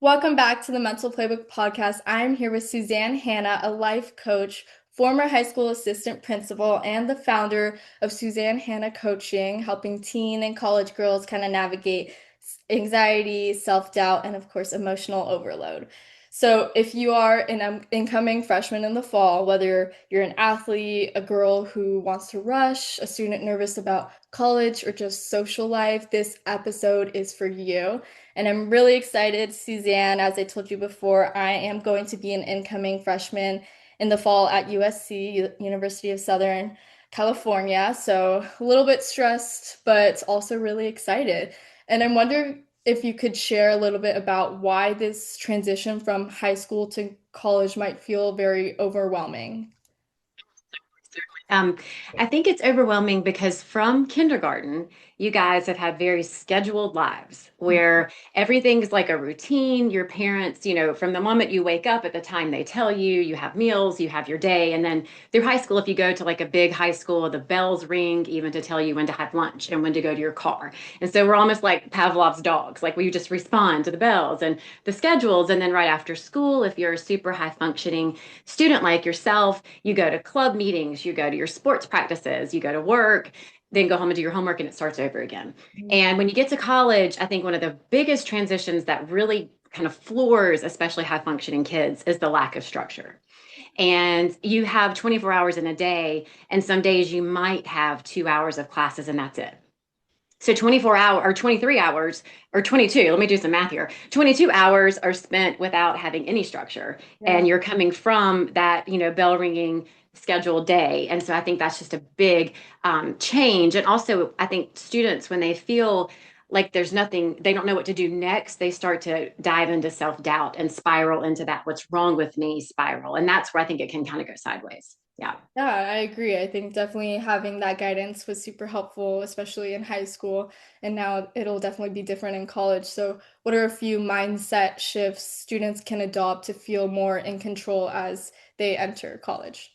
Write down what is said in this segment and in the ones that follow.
Welcome back to the Mental Playbook podcast. I'm here with Suzanne Hanna, a life coach, former high school assistant principal, and the founder of Suzanne Hanna Coaching, helping teen and college girls kind of navigate anxiety, self-doubt, and of course, emotional overload. So, if you are an incoming freshman in the fall, whether you're an athlete, a girl who wants to rush, a student nervous about college, or just social life, this episode is for you. And I'm really excited, Suzanne. As I told you before, I am going to be an incoming freshman in the fall at USC, University of Southern California. So a little bit stressed, but also really excited. And I'm wondering if you could share a little bit about why this transition from high school to college might feel very overwhelming. Um, I think it's overwhelming because from kindergarten, you guys have had very scheduled lives where everything's like a routine. Your parents, from the moment you wake up at the time they tell you, you have meals, you have your day. And then through high school, if you go to like a big high school, the bells ring even to tell you when to have lunch and when to go to your car. And so we're almost like Pavlov's dogs, like we just respond to the bells and the schedules. And then right after school, if you're a super high functioning student like yourself, you go to club meetings, you go to your sports practices, you go to work, then go home and do your homework and it starts over again. And when you get to college, I think one of the biggest transitions that really kind of floors, especially high functioning kids, is the lack of structure. And you have 24 hours in a day, and some days you might have 2 hours of classes and that's it. So 24 hours or 23 hours or 22, let me do some math here. 22 hours are spent without having any structure. Yeah. And you're coming from that, bell ringing scheduled day. And so I think that's just a big change. And also, I think students, when they feel like there's nothing, they don't know what to do next, they start to dive into self doubt and spiral into that what's wrong with me spiral. And that's where I think it can kind of go sideways. Yeah. Yeah, I agree. I think definitely having that guidance was super helpful, especially in high school. And now it'll definitely be different in college. So, what are a few mindset shifts students can adopt to feel more in control as they enter college?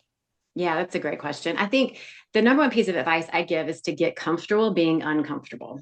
Yeah, that's a great question. I think the number one piece of advice I give is to get comfortable being uncomfortable.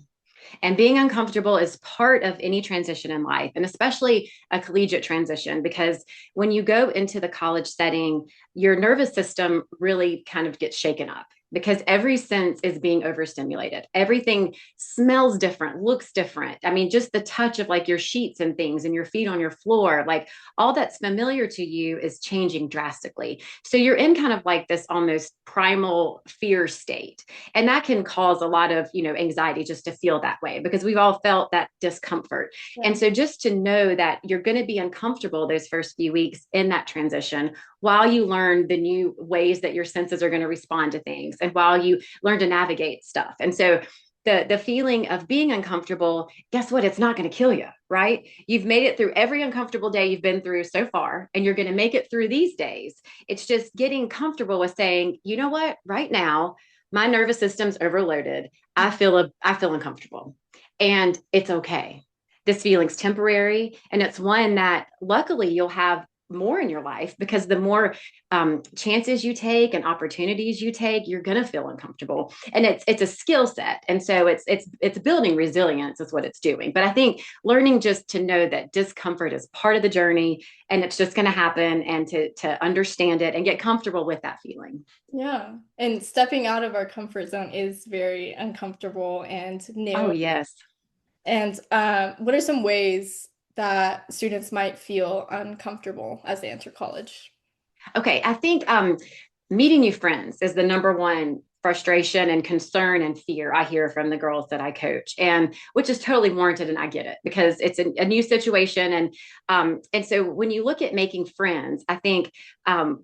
And being uncomfortable is part of any transition in life, and especially a collegiate transition, because when you go into the college setting, your nervous system really kind of gets shaken up because every sense is being overstimulated. Everything smells different, looks different. I mean, just the touch of like your sheets and things and your feet on your floor, like all that's familiar to you is changing drastically. So you're in kind of like this almost primal fear state. And that can cause a lot of, anxiety just to feel that way because we've all felt that discomfort. Yeah. And so just to know that you're going to be uncomfortable those first few weeks in that transition while you learn the new ways that your senses are going to respond to things and while you learn to navigate stuff. And so the feeling of being uncomfortable, guess what? It's not going to kill you, right? You've made it through every uncomfortable day you've been through so far, and you're going to make it through these days. It's just getting comfortable with saying, you know what, right now, my nervous system's overloaded. I feel uncomfortable, and it's okay. This feeling's temporary, and it's one that luckily you'll have more in your life because the more chances you take and opportunities you take, you're going to feel uncomfortable, and it's a skill set, and so it's building resilience is what it's doing. But I think learning just to know that discomfort is part of the journey, and it's just going to happen, and to understand it and get comfortable with that feeling. Yeah. And stepping out of our comfort zone is very uncomfortable and Oh, new. yes. And what are some ways that students might feel uncomfortable as they enter college? Okay, I think meeting new friends is the number one frustration and concern and fear I hear from the girls that I coach, and which is totally warranted, and I get it because it's a new situation, and so when you look at making friends, I think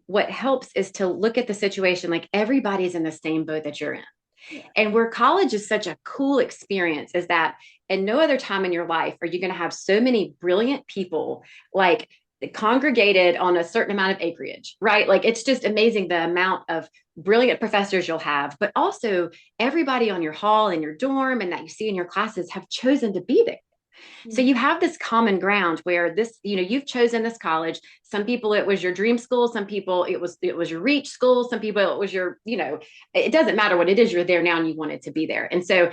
what helps is to look at the situation like everybody's in the same boat that you're in. Yeah. And where college is such a cool experience is that in no other time in your life are you going to have so many brilliant people like congregated on a certain amount of acreage, right? Like it's just amazing the amount of brilliant professors you'll have, but also everybody on your hall and your dorm and that you see in your classes have chosen to be there. So Mm. you have this common ground where this, you've chosen this college. Some people it was your dream school, some people it was your reach school, some people it was your, it doesn't matter what it is, you're there now and you wanted to be there. And so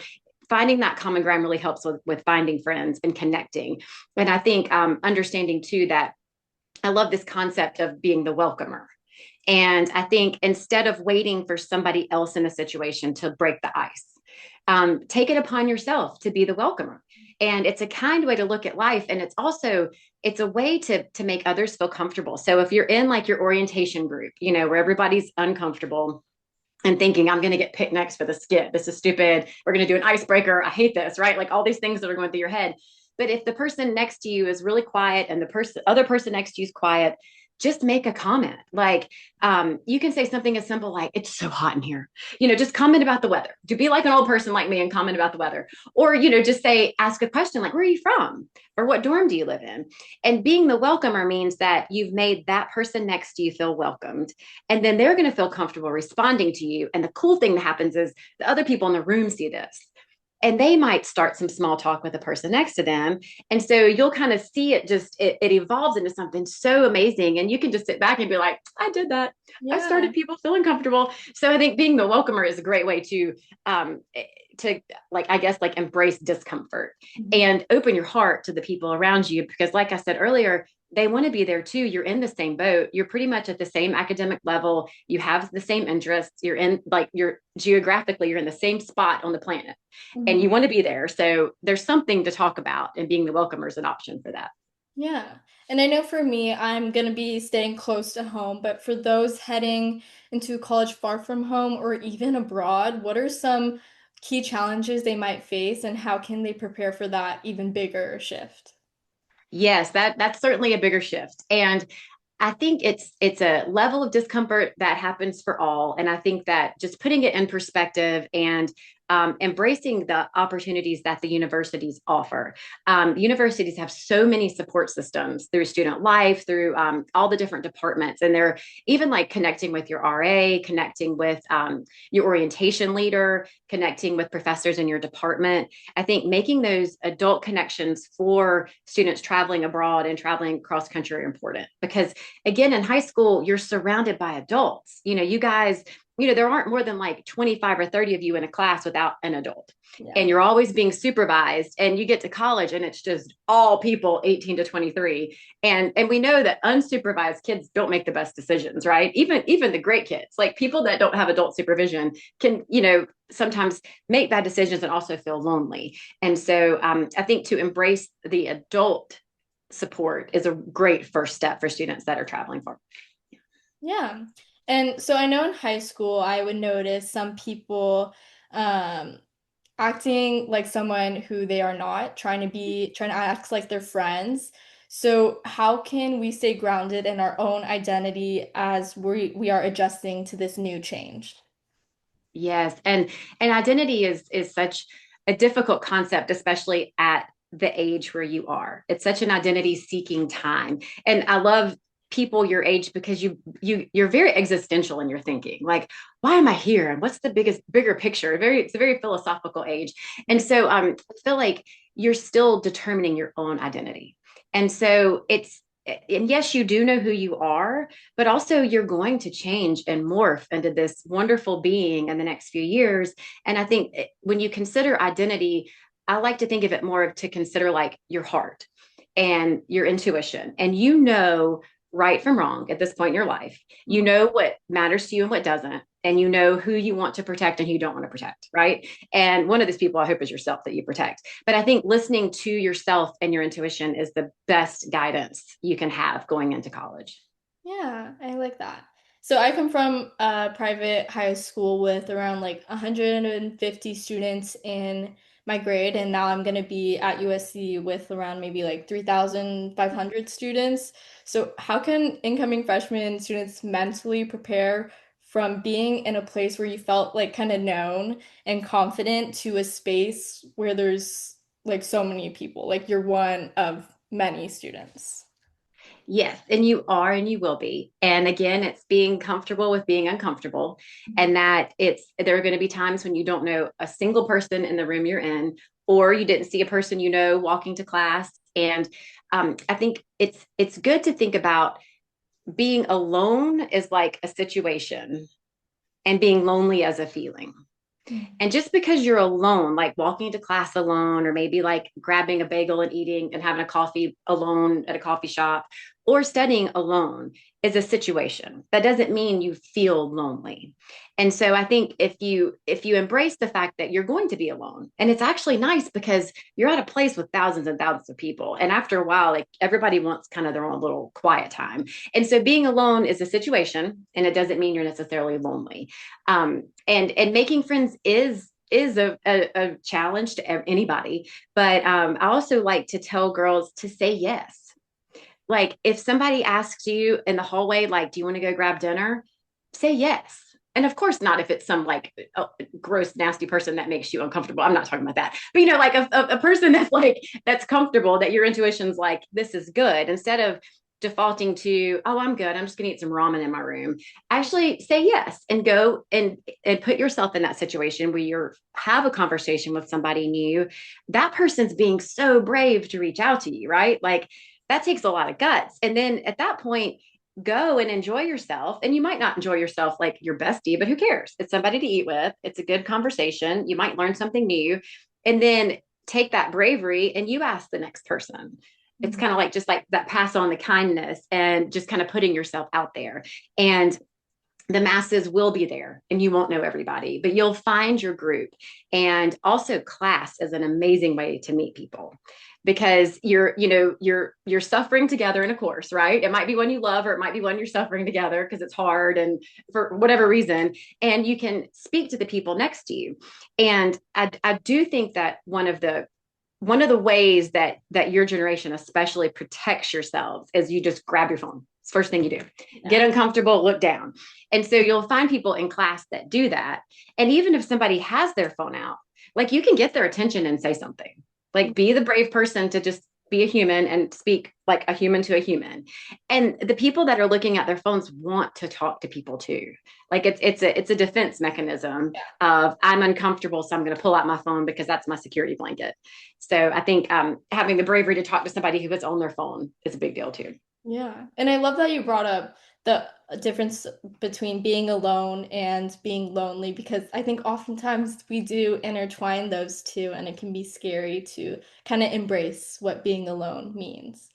finding that common ground really helps with finding friends and connecting. And I think understanding too that I love this concept of being the welcomer. And I think instead of waiting for somebody else in a situation to break the ice, take it upon yourself to be the welcomer. And it's a kind way to look at life. And it's a way to make others feel comfortable. So if you're in like your orientation group, where everybody's uncomfortable and thinking, I'm going to get picked next for the skit. This is stupid. We're going to do an icebreaker. I hate this, right? Like all these things that are going through your head. But if the person next to you is really quiet and the other person next to you is quiet, just make a comment. Like you can say something as simple like, it's so hot in here. Just comment about the weather. Do be like an old person like me and comment about the weather. Or, just ask a question like, where are you from? Or what dorm do you live in? And being the welcomer means that you've made that person next to you feel welcomed. And then they're going to feel comfortable responding to you. And the cool thing that happens is the other people in the room see this and they might start some small talk with the person next to them. And so you'll kind of see it evolves into something so amazing. And you can just sit back and be like, I did that. I Yeah. started people feeling comfortable. So I think being the welcomer is a great way um, to like, I guess, like embrace discomfort Mhm. and open your heart to the people around you. Because like I said earlier, they want to be there too. You're in the same boat. You're pretty much at the same academic level. You have the same interests. You're geographically, you're in the same spot on the planet and Mhm. you want to be there. So there's something to talk about, and being the welcomer is an option for that. Yeah. And I know for me, I'm going to be staying close to home, but for those heading into college far from home or even abroad, what are some key challenges they might face and how can they prepare for that even bigger shift? Yes, that's certainly a bigger shift. And I think it's a level of discomfort that happens for all. And I think that just putting it in perspective and embracing the opportunities that the universities offer. Universities have so many support systems through student life, through all the different departments. And they're even like connecting with your RA, connecting with your orientation leader, connecting with professors in your department. I think making those adult connections for students traveling abroad and traveling cross country are important because again, in high school, you're surrounded by adults. You guys, there aren't more than like 25 or 30 of you in a class without an adult. Yeah. And you're always being supervised. And you get to college and it's just all people 18 to 23. And we know that unsupervised kids don't make the best decisions, right? Even the great kids, like people that don't have adult supervision can, sometimes make bad decisions and also feel lonely. And so I think to embrace the adult support is a great first step for students that are traveling far. Yeah. And so I know in high school, I would notice some people um, acting like someone who they are not, trying to act like they're friends. So how can we stay grounded in our own identity as we are adjusting to this new change? Yes, and identity is such a difficult concept, especially at the age where you are. It's such an identity seeking time. And I love people your age because you're very existential in your thinking. Like, why am I here? And what's the bigger picture? It's a very philosophical age. And so I feel like you're still determining your own identity. And so and yes, you do know who you are, but also you're going to change and morph into this wonderful being in the next few years. And I think when you consider identity, I like to think of it more to consider like your heart and your intuition. And right from wrong at this point in your life. You Mhm. know what matters to you and what doesn't. And you know who you want to protect and who you don't want to protect, right? And one of these people, I hope, is yourself that you protect. But I think listening to yourself and your intuition is the best guidance you can have going into college. Yeah, I like that. So I come from a private high school with around like 150 students in my grade, and now I'm gonna be at USC with around maybe like 3,500 students. So how can incoming freshman students mentally prepare from being in a place where you felt like kind of known and confident to a space where there's like so many people, like you're one of many students? Yes, and you are and you will be. And again, it's being comfortable with being uncomfortable and that there are going to be times when you don't know a single person in the room you're in or you didn't see a person walking to class. And I think it's good to think about being alone is like a situation and being lonely as a feeling. Mm. And just because you're alone, like walking to class alone, or maybe like grabbing a bagel and eating and having a coffee alone at a coffee shop, or studying alone is a situation. That doesn't mean you feel lonely. And so I think if you embrace the fact that you're going to be alone, and it's actually nice because you're at a place with thousands and thousands of people. And after a while, like everybody wants kind of their own little quiet time. And so being alone is a situation, and it doesn't mean you're necessarily lonely. And making friends is a challenge to anybody. But I also like to tell girls to say yes. Like if somebody asks you in the hallway, like, do you want to go grab dinner? Say yes. And of course, not if it's some like gross, nasty person that makes you uncomfortable. I'm not talking about that. But like a person that's like, that's comfortable, that your intuition's like, this is good. Instead of defaulting to, oh, I'm good, I'm just gonna eat some ramen in my room. Actually say yes and go and put yourself in that situation where you have a conversation with somebody new. That person's being so brave to reach out to you, right? Like that takes a lot of guts. And then at that point, go and enjoy yourself. And you might not enjoy yourself like your bestie, but who cares? It's somebody to eat with. It's a good conversation. You might learn something new. And then take that bravery and you ask the next person. It's kind of like just like that, pass on the kindness and just kind of putting yourself out there. And the masses will be there and you won't know everybody, but you'll find your group. And also class is an amazing way to meet people because you're suffering together in a course, right? It might be one you love or it might be one you're suffering together because it's hard and for whatever reason, and you can speak to the people next to you. And I do think that one of the ways that your generation especially protects yourselves is you just grab your phone. It's the first thing you do. Yeah. Get uncomfortable, look down. And so you'll find people in class that do that. And even if somebody has their phone out, like you can get their attention and say something. Like be the brave person to just be a human and speak like a human to a human. And the people that are looking at their phones want to talk to people too. Like it's a defense mechanism of I'm uncomfortable, so I'm going to pull out my phone because that's my security blanket. So I think having the bravery to talk to somebody who is on their phone is a big deal too. Yeah. And I love that you brought up the difference between being alone and being lonely because I think oftentimes we do intertwine those two and it can be scary to kind of embrace what being alone means.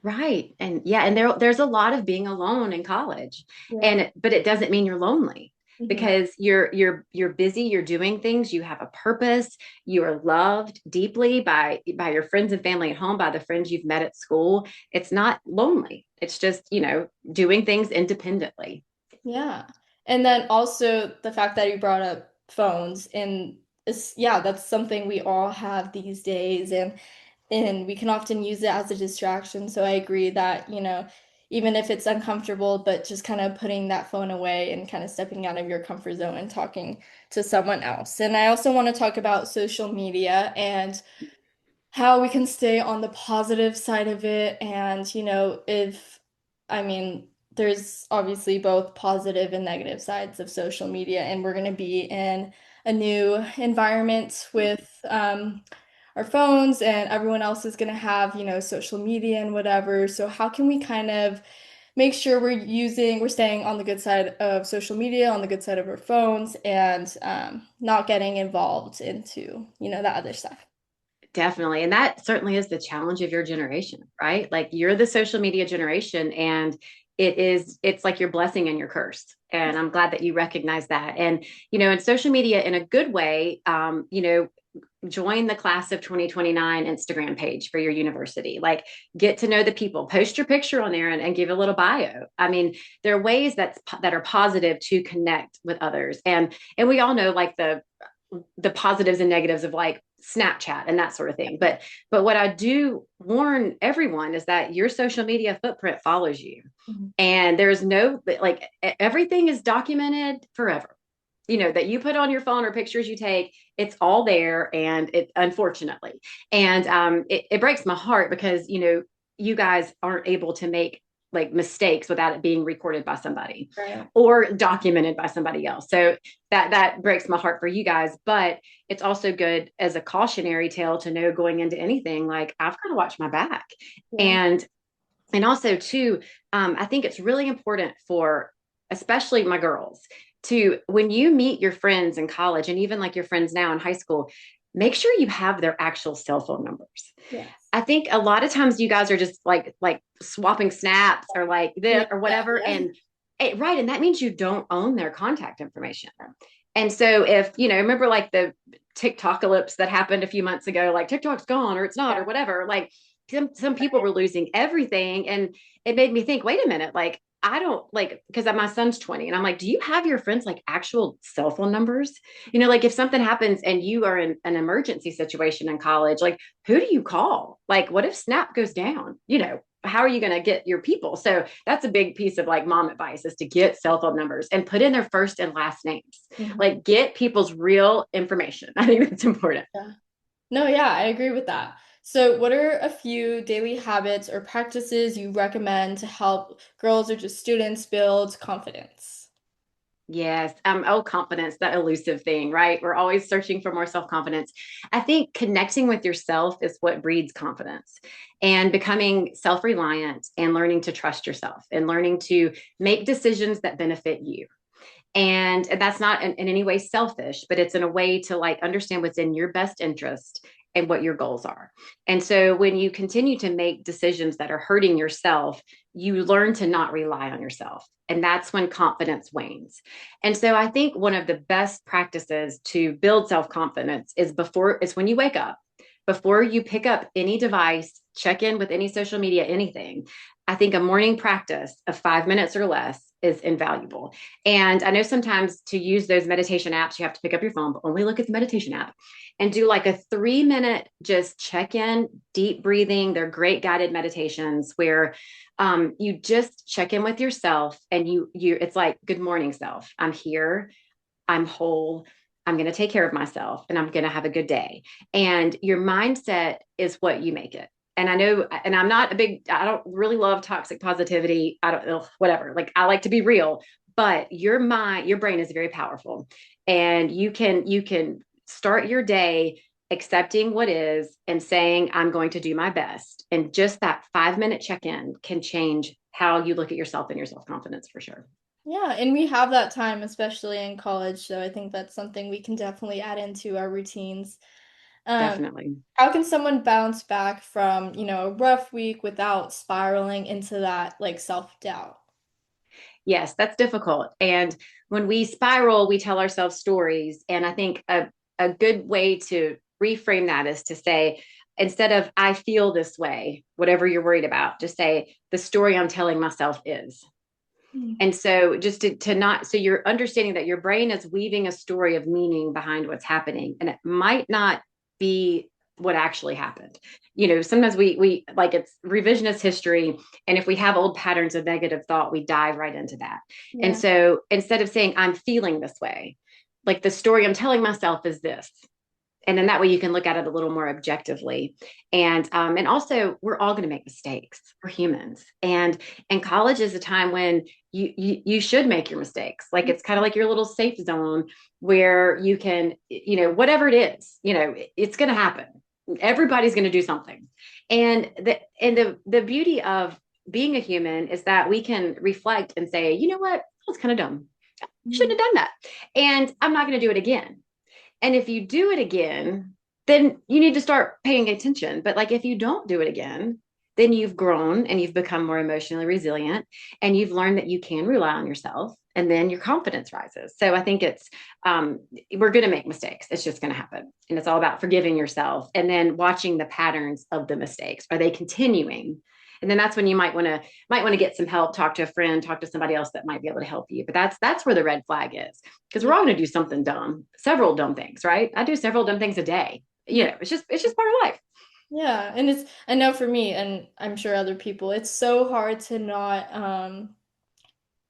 Right. And yeah, and there's a lot of being alone in college. Yeah. But it doesn't mean you're lonely Mhm. because you're busy, you're doing things, you have a purpose, you are loved deeply by your friends and family at home, by the friends you've met at school. It's not lonely. It's just, doing things independently. Yeah. And then also the fact that you brought up phones and yeah, that's something we all have these days and we can often use it as a distraction. So I agree that, even if it's uncomfortable, but just kind of putting that phone away and kind of stepping out of your comfort zone and talking to someone else. And I also want to talk about social media and how we can stay on the positive side of it. And, if, I mean, there's obviously both positive and negative sides of social media, and we're going to be in a new environment with our phones, and everyone else is going to have, social media and whatever. So, how can we kind of make sure we're staying on the good side of social media, on the good side of our phones, and not getting involved into, the other stuff? Definitely. And that certainly is the challenge of your generation, right? Like you're the social media generation and it's like your blessing and your curse. And I'm glad that you recognize that. And, in social media in a good way, join the class of 2029 Instagram page for your university. Like get to know the people, post your picture on there and give a little bio. I mean, there are ways that are positive to connect with others. And we all know like the positives and negatives of like Snapchat and that sort of thing. But what I do warn everyone is that your social media footprint follows you. Mhm. And there's no like everything is documented forever. That you put on your phone or pictures you take, it's all there. And it unfortunately, and it breaks my heart because you guys aren't able to make like mistakes without it being recorded by somebody Right. or documented by somebody else. So that breaks my heart for you guys, but it's also good as a cautionary tale to know going into anything like I've got to watch my back. Yeah. And also too, I think it's really important for especially my girls to when you meet your friends in college and even like your friends now in high school, make sure you have their actual cell phone numbers. Yes. I think a lot of times you guys are just like swapping snaps or like Yeah, this or whatever. yeah. And right. And that means you don't own their contact information. And so if, remember like the TikTokalypse that happened a few months ago, like TikTok's gone or it's not or Yeah. whatever, like some people were losing everything. And it made me think, wait a minute, like I don't like because my son's 20 and I'm like, do you have your friends like actual cell phone numbers? Like if something happens and you are in an emergency situation in college, like who do you call? Like, what if Snap goes down? How are you going to get your people? So that's a big piece of like mom advice is to get cell phone numbers and put in their first and last names. Mhm. Like get people's real information. I think that's important. Yeah. No, yeah, I agree with that. So, what are a few daily habits or practices you recommend to help girls or just students build confidence? Yes. Confidence, that elusive thing, right? We're always searching for more self-confidence. I think connecting with yourself is what breeds confidence and becoming self-reliant and learning to trust yourself and learning to make decisions that benefit you. And that's not in any way selfish, but it's in a way to like understand what's in your best interest and what your goals are. And so when you continue to make decisions that are hurting yourself, you learn to not rely on yourself. And that's when confidence wanes. And so I think one of the best practices to build self-confidence is when you wake up, before you pick up any device, check in with any social media, anything. I think a morning practice of 5 minutes or less is invaluable. And I know sometimes to use those meditation apps, you have to pick up your phone, but only look at the meditation app and do like a 3 minute just check in, deep breathing. They're great guided meditations where you just check in with yourself and it's like, good morning, self. I'm here. I'm whole. I'm going to take care of myself and I'm going to have a good day. And your mindset is what you make it. And I know, and I don't really love toxic positivity. I don't know, whatever. Like I like to be real, but your brain is very powerful and you can start your day accepting what is and saying, I'm going to do my best. And just that 5 minute check in can change how you look at yourself and your self confidence for sure. Yeah, and we have that time, especially in college, so I think that's something we can definitely add into our routines. Um, Definitely. how can someone bounce back from, a rough week without spiraling into that like self-doubt? Yes, that's difficult. And when we spiral, we tell ourselves stories. And I think a good way to reframe that is to say, instead of I feel this way, whatever you're worried about, just say the story I'm telling myself is. Mm. And so just to not, so you're understanding that your brain is weaving a story of meaning behind what's happening. And it might not be what actually happened. Sometimes we like it's revisionist history. And if we have old patterns of negative thought, we dive right into that. And Yeah. so instead of saying, I'm feeling this way, like the story I'm telling myself is this, and then that way you can look at it a little more objectively. And also we're all going to make mistakes. We're humans, and college is a time when you should make your mistakes. Like it's kind of like your little safe zone where you can, whatever it is, it's going to happen. Everybody's going to do something. And the beauty of being a human is that we can reflect and say, you know what, that was kind of dumb. I shouldn't have done that, and I'm not going to do it again. And if you do it again, then you need to start paying attention. But like if you don't do it again, then you've grown and you've become more emotionally resilient and you've learned that you can rely on yourself, and then your confidence rises. So I think um, we're going to make mistakes. It's just going to happen. And it's all about forgiving yourself and then watching the patterns of the mistakes. Are they continuing? And then that's when you might want to get some help, talk to a friend, talk to somebody else that might be able to help you. But that's where the red flag is, because we're all going to do something dumb, several dumb things, right? I do several dumb things a day. It's just part of life. Yeah, and I know for me, and I'm sure other people, it's so hard to not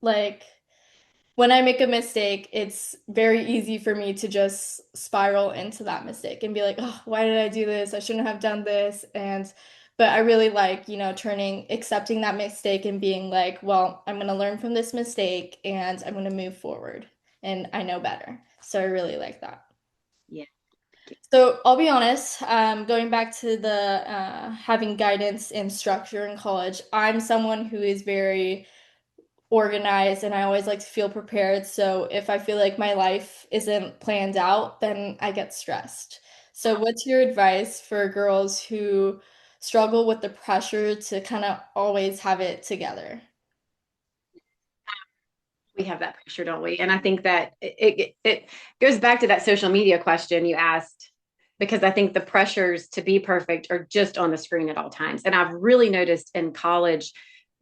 like when I make a mistake, it's very easy for me to just spiral into that mistake and be like, oh, why did I do this? I shouldn't have done this. But I really like, accepting that mistake and being like, well, I'm going to learn from this mistake and I'm going to move forward and I know better. So I really like that. Yeah. So I'll be honest, going back to the having guidance and structure in college, I'm someone who is very organized and I always like to feel prepared. So if I feel like my life isn't planned out, then I get stressed. So what's your advice for girls who struggle with the pressure to kind of always have it together? We have that pressure, don't we? And I think that it goes back to that social media question you asked, because I think the pressures to be perfect are just on the screen at all times. And I've really noticed in college,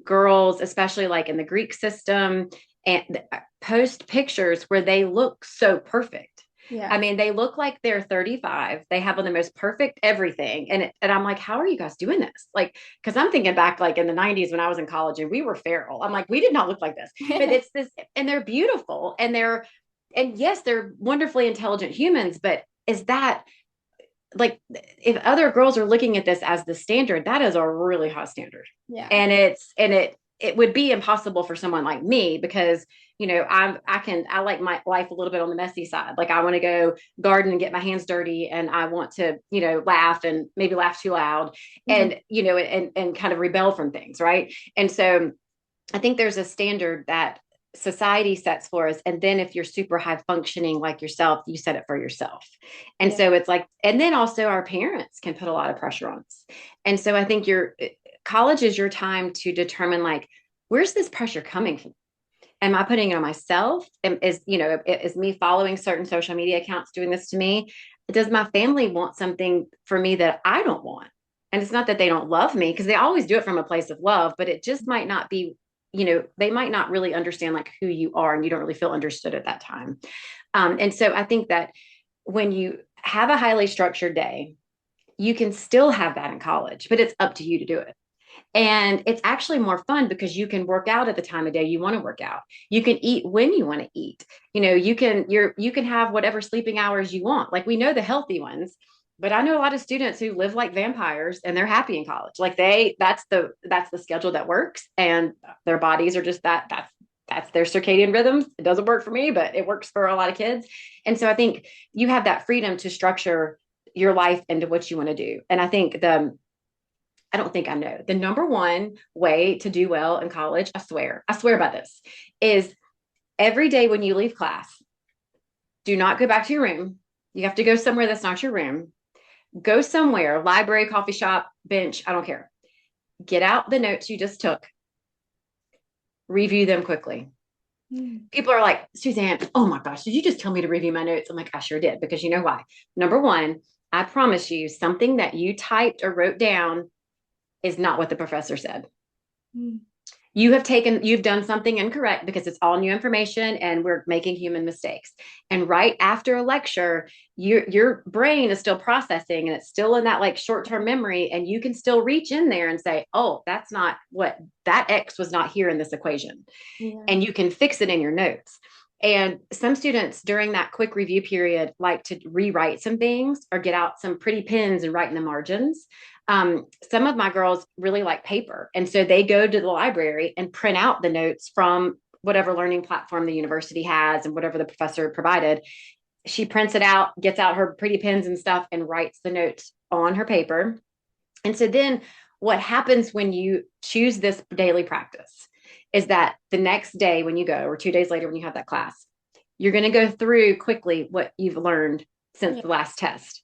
girls, especially like in the Greek system, and post pictures where they look so perfect. I Yeah. mean, they look like they're 35. They have on the most perfect everything. And I'm like, how are you guys doing this? Like, because I'm thinking back like in the 90s when I was in college and we were feral. I'm like, we did not look like this. But it's this, and they're beautiful and yes, they're wonderfully intelligent humans, but is that like if other girls are looking at this as the standard, that is a really high standard. Yeah. And it would be impossible for someone like me because I like my life a little bit on the messy side. Like I want to go garden and get my hands dirty, and I want to laugh and maybe laugh too loud, Mhm. and kind of rebel from things, right? And so I think there's a standard that society sets for us. And then if you're super high functioning like yourself, you set it for yourself. And Yeah. so it's like, and then also our parents can put a lot of pressure on us. And so I think college is your time to determine like, where's this pressure coming from? Am I putting it on myself? Is me following certain social media accounts doing this to me? Does my family want something for me that I don't want? And it's not that they don't love me because they always do it from a place of love, but it just might not be, they might not really understand like who you are and you don't really feel understood at that time. And so I think that when you have a highly structured day, you can still have that in college, but it's up to you to do it. And it's actually more fun because you can work out at the time of day you want to work out. You can eat when you want to eat. You can have whatever sleeping hours you want. Like we know the healthy ones, but I know a lot of students who live like vampires and they're happy in college. Like that's the schedule that works and their bodies are just that's their circadian rhythms. It doesn't work for me, but it works for a lot of kids. And so I think you have that freedom to structure your life into what you want to do. And I don't think I know. The number one way to do well in college, I swear by this, is every day when you leave class, do not go back to your room. You have to go somewhere that's not your room. Go somewhere, library, coffee shop, bench, I don't care. Get out the notes you just took, review them quickly. Mm. People are like, Suzanne, oh my gosh, did you just tell me to review my notes? I'm like, I sure did, because you know why? Number one, I promise you, something that you typed or wrote down is not what the professor said. Mm. You've done something incorrect because it's all new information and we're making human mistakes. And right after a lecture, your brain is still processing and it's still in that like short-term memory, and you can still reach in there and say, oh, that's not what that X was not here in this equation. Yeah. And you can fix it in your notes. And some students during that quick review period like to rewrite some things or get out some pretty pens and write in the margins. Some of my girls really like paper. And so they go to the library and print out the notes from whatever learning platform the university has and whatever the professor provided. She prints it out, gets out her pretty pens and stuff, and writes the notes on her paper. And so then what happens when you choose this daily practice is that the next day when you go, or 2 days later when you have that class, you're going to go through quickly what you've learned since Yeah. the last test.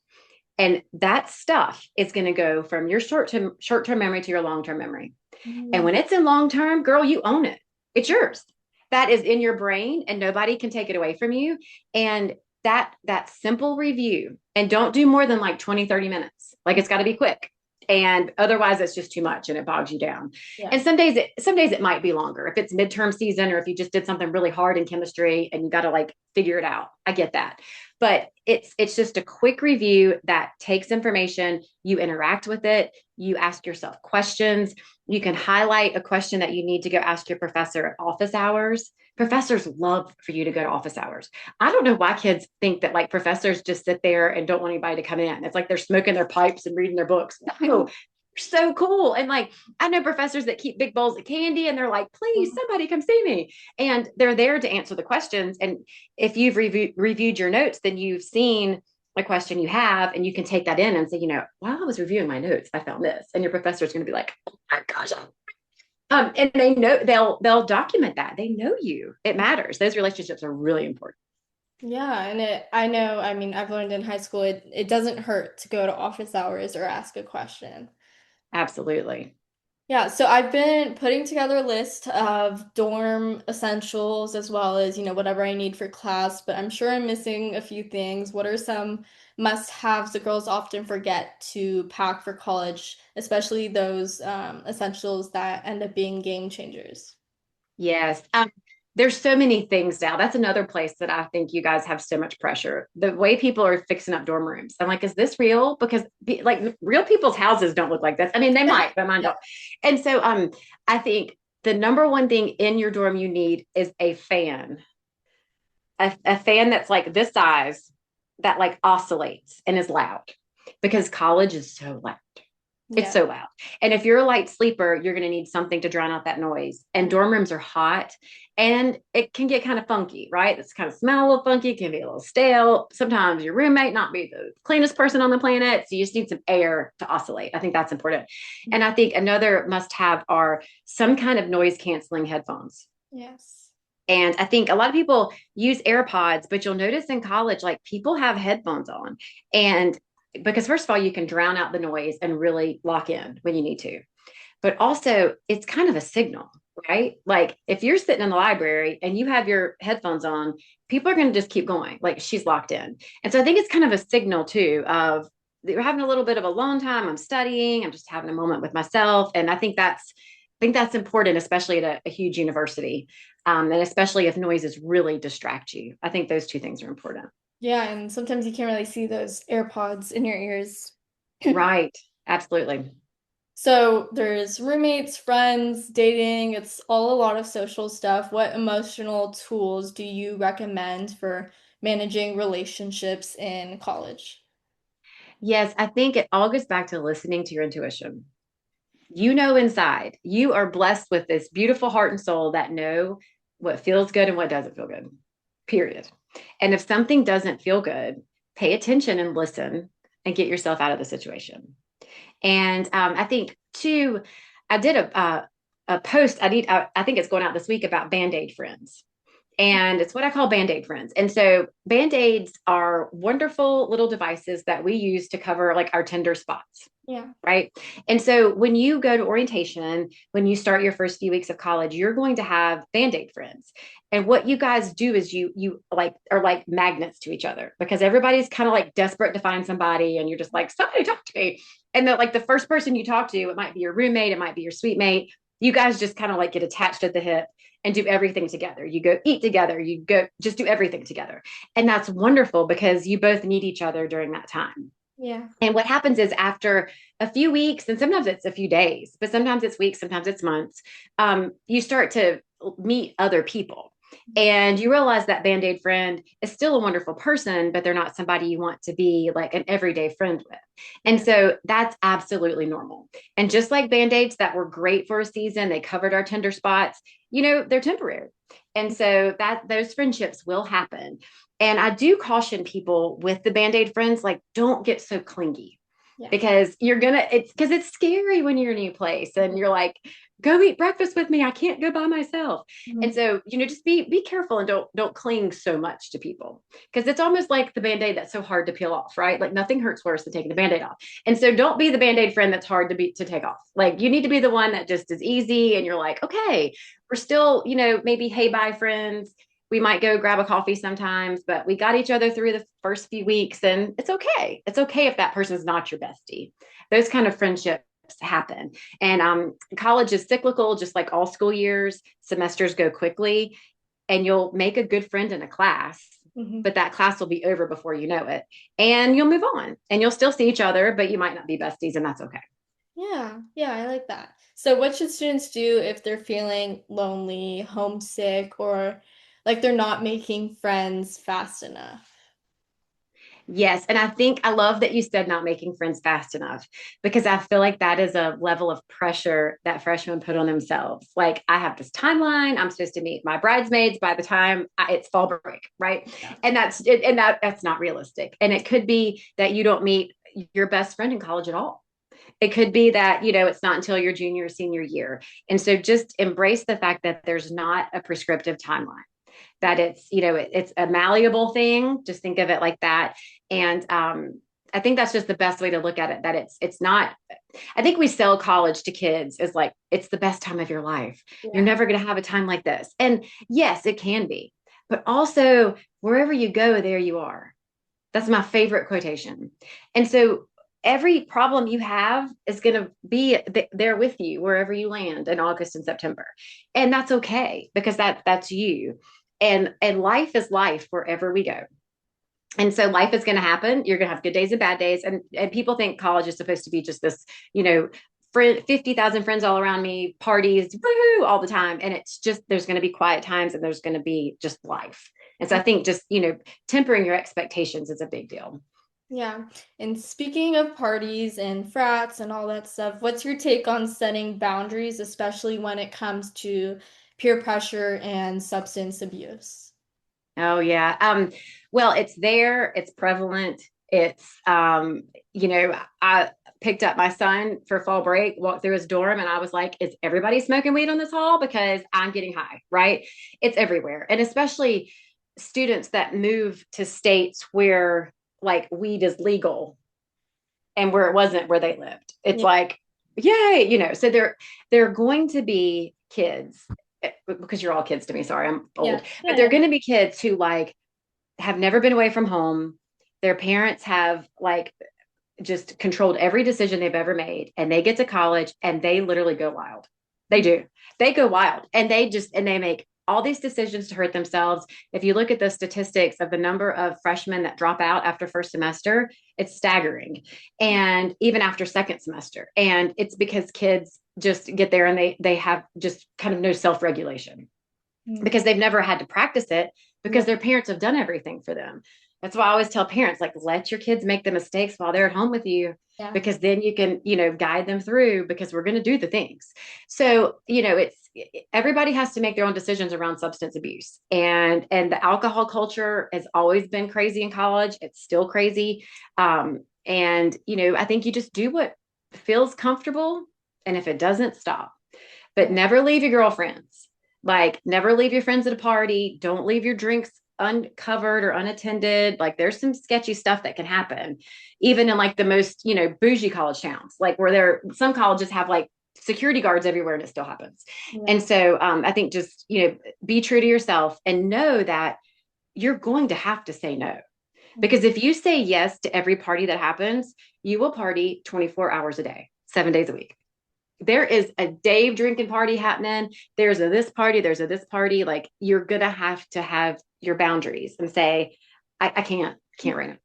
And that stuff is going to go from your short term memory to your long term memory. And Mm. when it's in long term, girl, you own it. It's yours. That is in your brain and nobody can take it away from you. And that simple review, and don't do more than like 20-30 minutes. Like it's got to be quick. And otherwise it's just too much and it bogs you down. Yeah. And some days it might be longer if it's midterm season or if you just did something really hard in chemistry and you got to like figure it out. I get that. But it's just a quick review that takes information, you interact with it, you ask yourself questions. You can highlight a question that you need to go ask your professor at office hours. Professors love for you to go to office hours. I don't know why kids think that like professors just sit there and don't want anybody to come in. It's like they're smoking their pipes and reading their books. No, so cool. And like, I know professors that keep big bowls of candy and they're like, please, somebody come see me. And they're there to answer the questions. And if you've reviewed your notes, then you've seen a question you have, and you can take that in and say, while I was reviewing my notes, I found this. And your professor is going to be like, oh my gosh, And they know they'll document that. They know you. It matters. Those relationships are really important. Yeah, and I know, I mean, I've learned in high school it doesn't hurt to go to office hours or ask a question. Absolutely. Yeah, so I've been putting together a list of dorm essentials as well as, whatever I need for class, but I'm sure I'm missing a few things. What are some must-haves that girls often forget to pack for college, especially those essentials that end up being game changers? Yes. There's so many things now. That's another place that I think you guys have so much pressure. The way people are fixing up dorm rooms. I'm like, is this real? Because like real people's houses don't look like this. I mean, they might, but mine Yeah. don't. And so I think the number one thing in your dorm you need is a fan. A fan that's like this size that like oscillates and is loud because college is so loud. It's Yeah. so loud. And if you're a light sleeper, you're going to need something to drown out that noise. And dorm rooms are hot and it can get kind of funky, right? It's kind of smell a little funky, it can be a little stale. Sometimes your roommate not be the cleanest person on the planet. So you just need some air to oscillate. I think that's important. And I think another must have are some kind of noise canceling headphones. Yes. And I think a lot of people use AirPods, but you'll notice in college, like people have headphones on. And because, first of all, you can drown out the noise and really lock in when you need to. But also, it's kind of a signal, right? Like if you're sitting in the library and you have your headphones on, people are going to just keep going, like she's locked in. And so I think it's kind of a signal too of you're having a little bit of alone time. I'm studying, I'm just having a moment with myself. And I think that's important, especially at a huge university. And especially if noises really distract you. I think those two things are important. Yeah, and sometimes you can't really see those AirPods in your ears. Right. Absolutely. So there's roommates, friends, dating. It's all a lot of social stuff. What emotional tools do you recommend for managing relationships in college? Yes, I think it all goes back to listening to your intuition. You know inside, you are blessed with this beautiful heart and soul that know what feels good and what doesn't feel good. Period. And if something doesn't feel good, pay attention and listen and get yourself out of the situation. And I think too, I did a post. I think it's going out this week about Band-Aid friends. And it's what I call Band-Aid friends. And so Band-Aids are wonderful little devices that we use to cover like our tender spots. Yeah. Right. And so when you go to orientation, when you start your first few weeks of college, you're going to have Band-Aid friends. And what you guys do is you like are like magnets to each other because everybody's kind of like desperate to find somebody and you're just like, somebody talk to me. And like the first person you talk to, it might be your roommate, it might be your suite mate. You guys just kind of like get attached at the hip and do everything together. You go eat together, you go just do everything together. And that's wonderful because you both need each other during that time. Yeah. And what happens is after a few weeks, and sometimes it's a few days, but sometimes it's weeks, sometimes it's months, you start to meet other people. And you realize that Band-Aid friend is still a wonderful person, but they're not somebody you want to be like an everyday friend with. And Yeah. so that's absolutely normal. And just like Band-Aids that were great for a season, they covered our tender spots, they're temporary. And so that those friendships will happen. And I do caution people with the Band-Aid friends, like, don't get so clingy Yeah. because it's scary when you're in a new place and you're like, go eat breakfast with me. I can't go by myself. And Mhm. so, just be careful and don't cling so much to people because it's almost like the Band-Aid that's so hard to peel off, right? Like nothing hurts worse than taking the Band-Aid off. And so don't be the Band-Aid friend that's hard to take off. Like you need to be the one that just is easy and you're like, okay, we're still, maybe hey bye friends. We might go grab a coffee sometimes, but we got each other through the first few weeks and it's okay. It's okay if that person's not your bestie. Those kind of friendships happen. And college is cyclical, just like all school years. Semesters go quickly, and you'll make a good friend in a class, Mhm. but that class will be over before you know it. And you'll move on and you'll still see each other, but you might not be besties, and that's okay. Yeah, yeah, I like that. So what should students do if they're feeling lonely, homesick, or like they're not making friends fast enough? Yes. And I think I love that you said not making friends fast enough because I feel like that is a level of pressure that freshmen put on themselves. Like, I have this timeline. I'm supposed to meet my bridesmaids by the time it's fall break, right? Yeah. And that's it. And that's not realistic. And it could be that you don't meet your best friend in college at all. It could be that, it's not until your junior or senior year. And so just embrace the fact that there's not a prescriptive timeline, that it's a malleable thing. Just think of it like that. And I think that's just the best way to look at it, that it's not, I think we sell college to kids as like, it's the best time of your life. You're Yeah. never going to have a time like this. And yes, it can be, but also wherever you go, there you are. That's my favorite quotation. And so every problem you have is going to be there with you wherever you land in August and September. And that's okay, because that's you. And life is life wherever we go. And so life is going to happen. You're going to have good days and bad days. And people think college is supposed to be just this, 50,000 friends all around me, parties, woohoo, all the time. And it's just, there's going to be quiet times and there's going to be just life. And so I think just, tempering your expectations is a big deal. Yeah. And speaking of parties and frats and all that stuff, what's your take on setting boundaries, especially when it comes to peer pressure and substance abuse? Oh yeah. Well, it's there, it's prevalent. I picked up my son for fall break, walked through his dorm, and I was like, is everybody smoking weed on this hall? Because I'm getting high, right? It's everywhere. And especially students that move to states where like weed is legal and where it wasn't where they lived. It's Yeah. like, yay, so they're going to be kids, because you're all kids to me. Sorry, I'm Yeah. old, but Yeah. they're Yeah. going to be kids who like have never been away from home. Their parents have like just controlled every decision they've ever made. And they get to college and they literally go wild. They do. They go wild, and they make all these decisions to hurt themselves. If you look at the statistics of the number of freshmen that drop out after first semester, it's staggering. And even after second semester. And it's because kids just get there and they have just kind of no self-regulation, Mm. because they've never had to practice it, Yeah. because their parents have done everything for them. That's why I always tell parents, like, let your kids make the mistakes while they're at home with you, Yeah. because then you can, guide them through, because we're going to do the things. So, it's everybody has to make their own decisions around substance abuse. And the alcohol culture has always been crazy in college. It's still crazy. And I think you just do what feels comfortable. And if it doesn't, stop. But Yeah. never leave your girlfriends. Like, never leave your friends at a party. Don't leave your drinks uncovered or unattended. Like, there's some sketchy stuff that can happen, even in like the most, bougie college towns, like where some colleges have like security guards everywhere, and it still happens. Yeah. And so I think just, be true to yourself and know that you're going to have to say no. Mm. Because if you say yes to every party that happens, you will party 24 hours a day, 7 days a week. There is a Dave drinking party happening. There's a this party. There's a this party. Like, you're going to have your boundaries and say, I can't right now.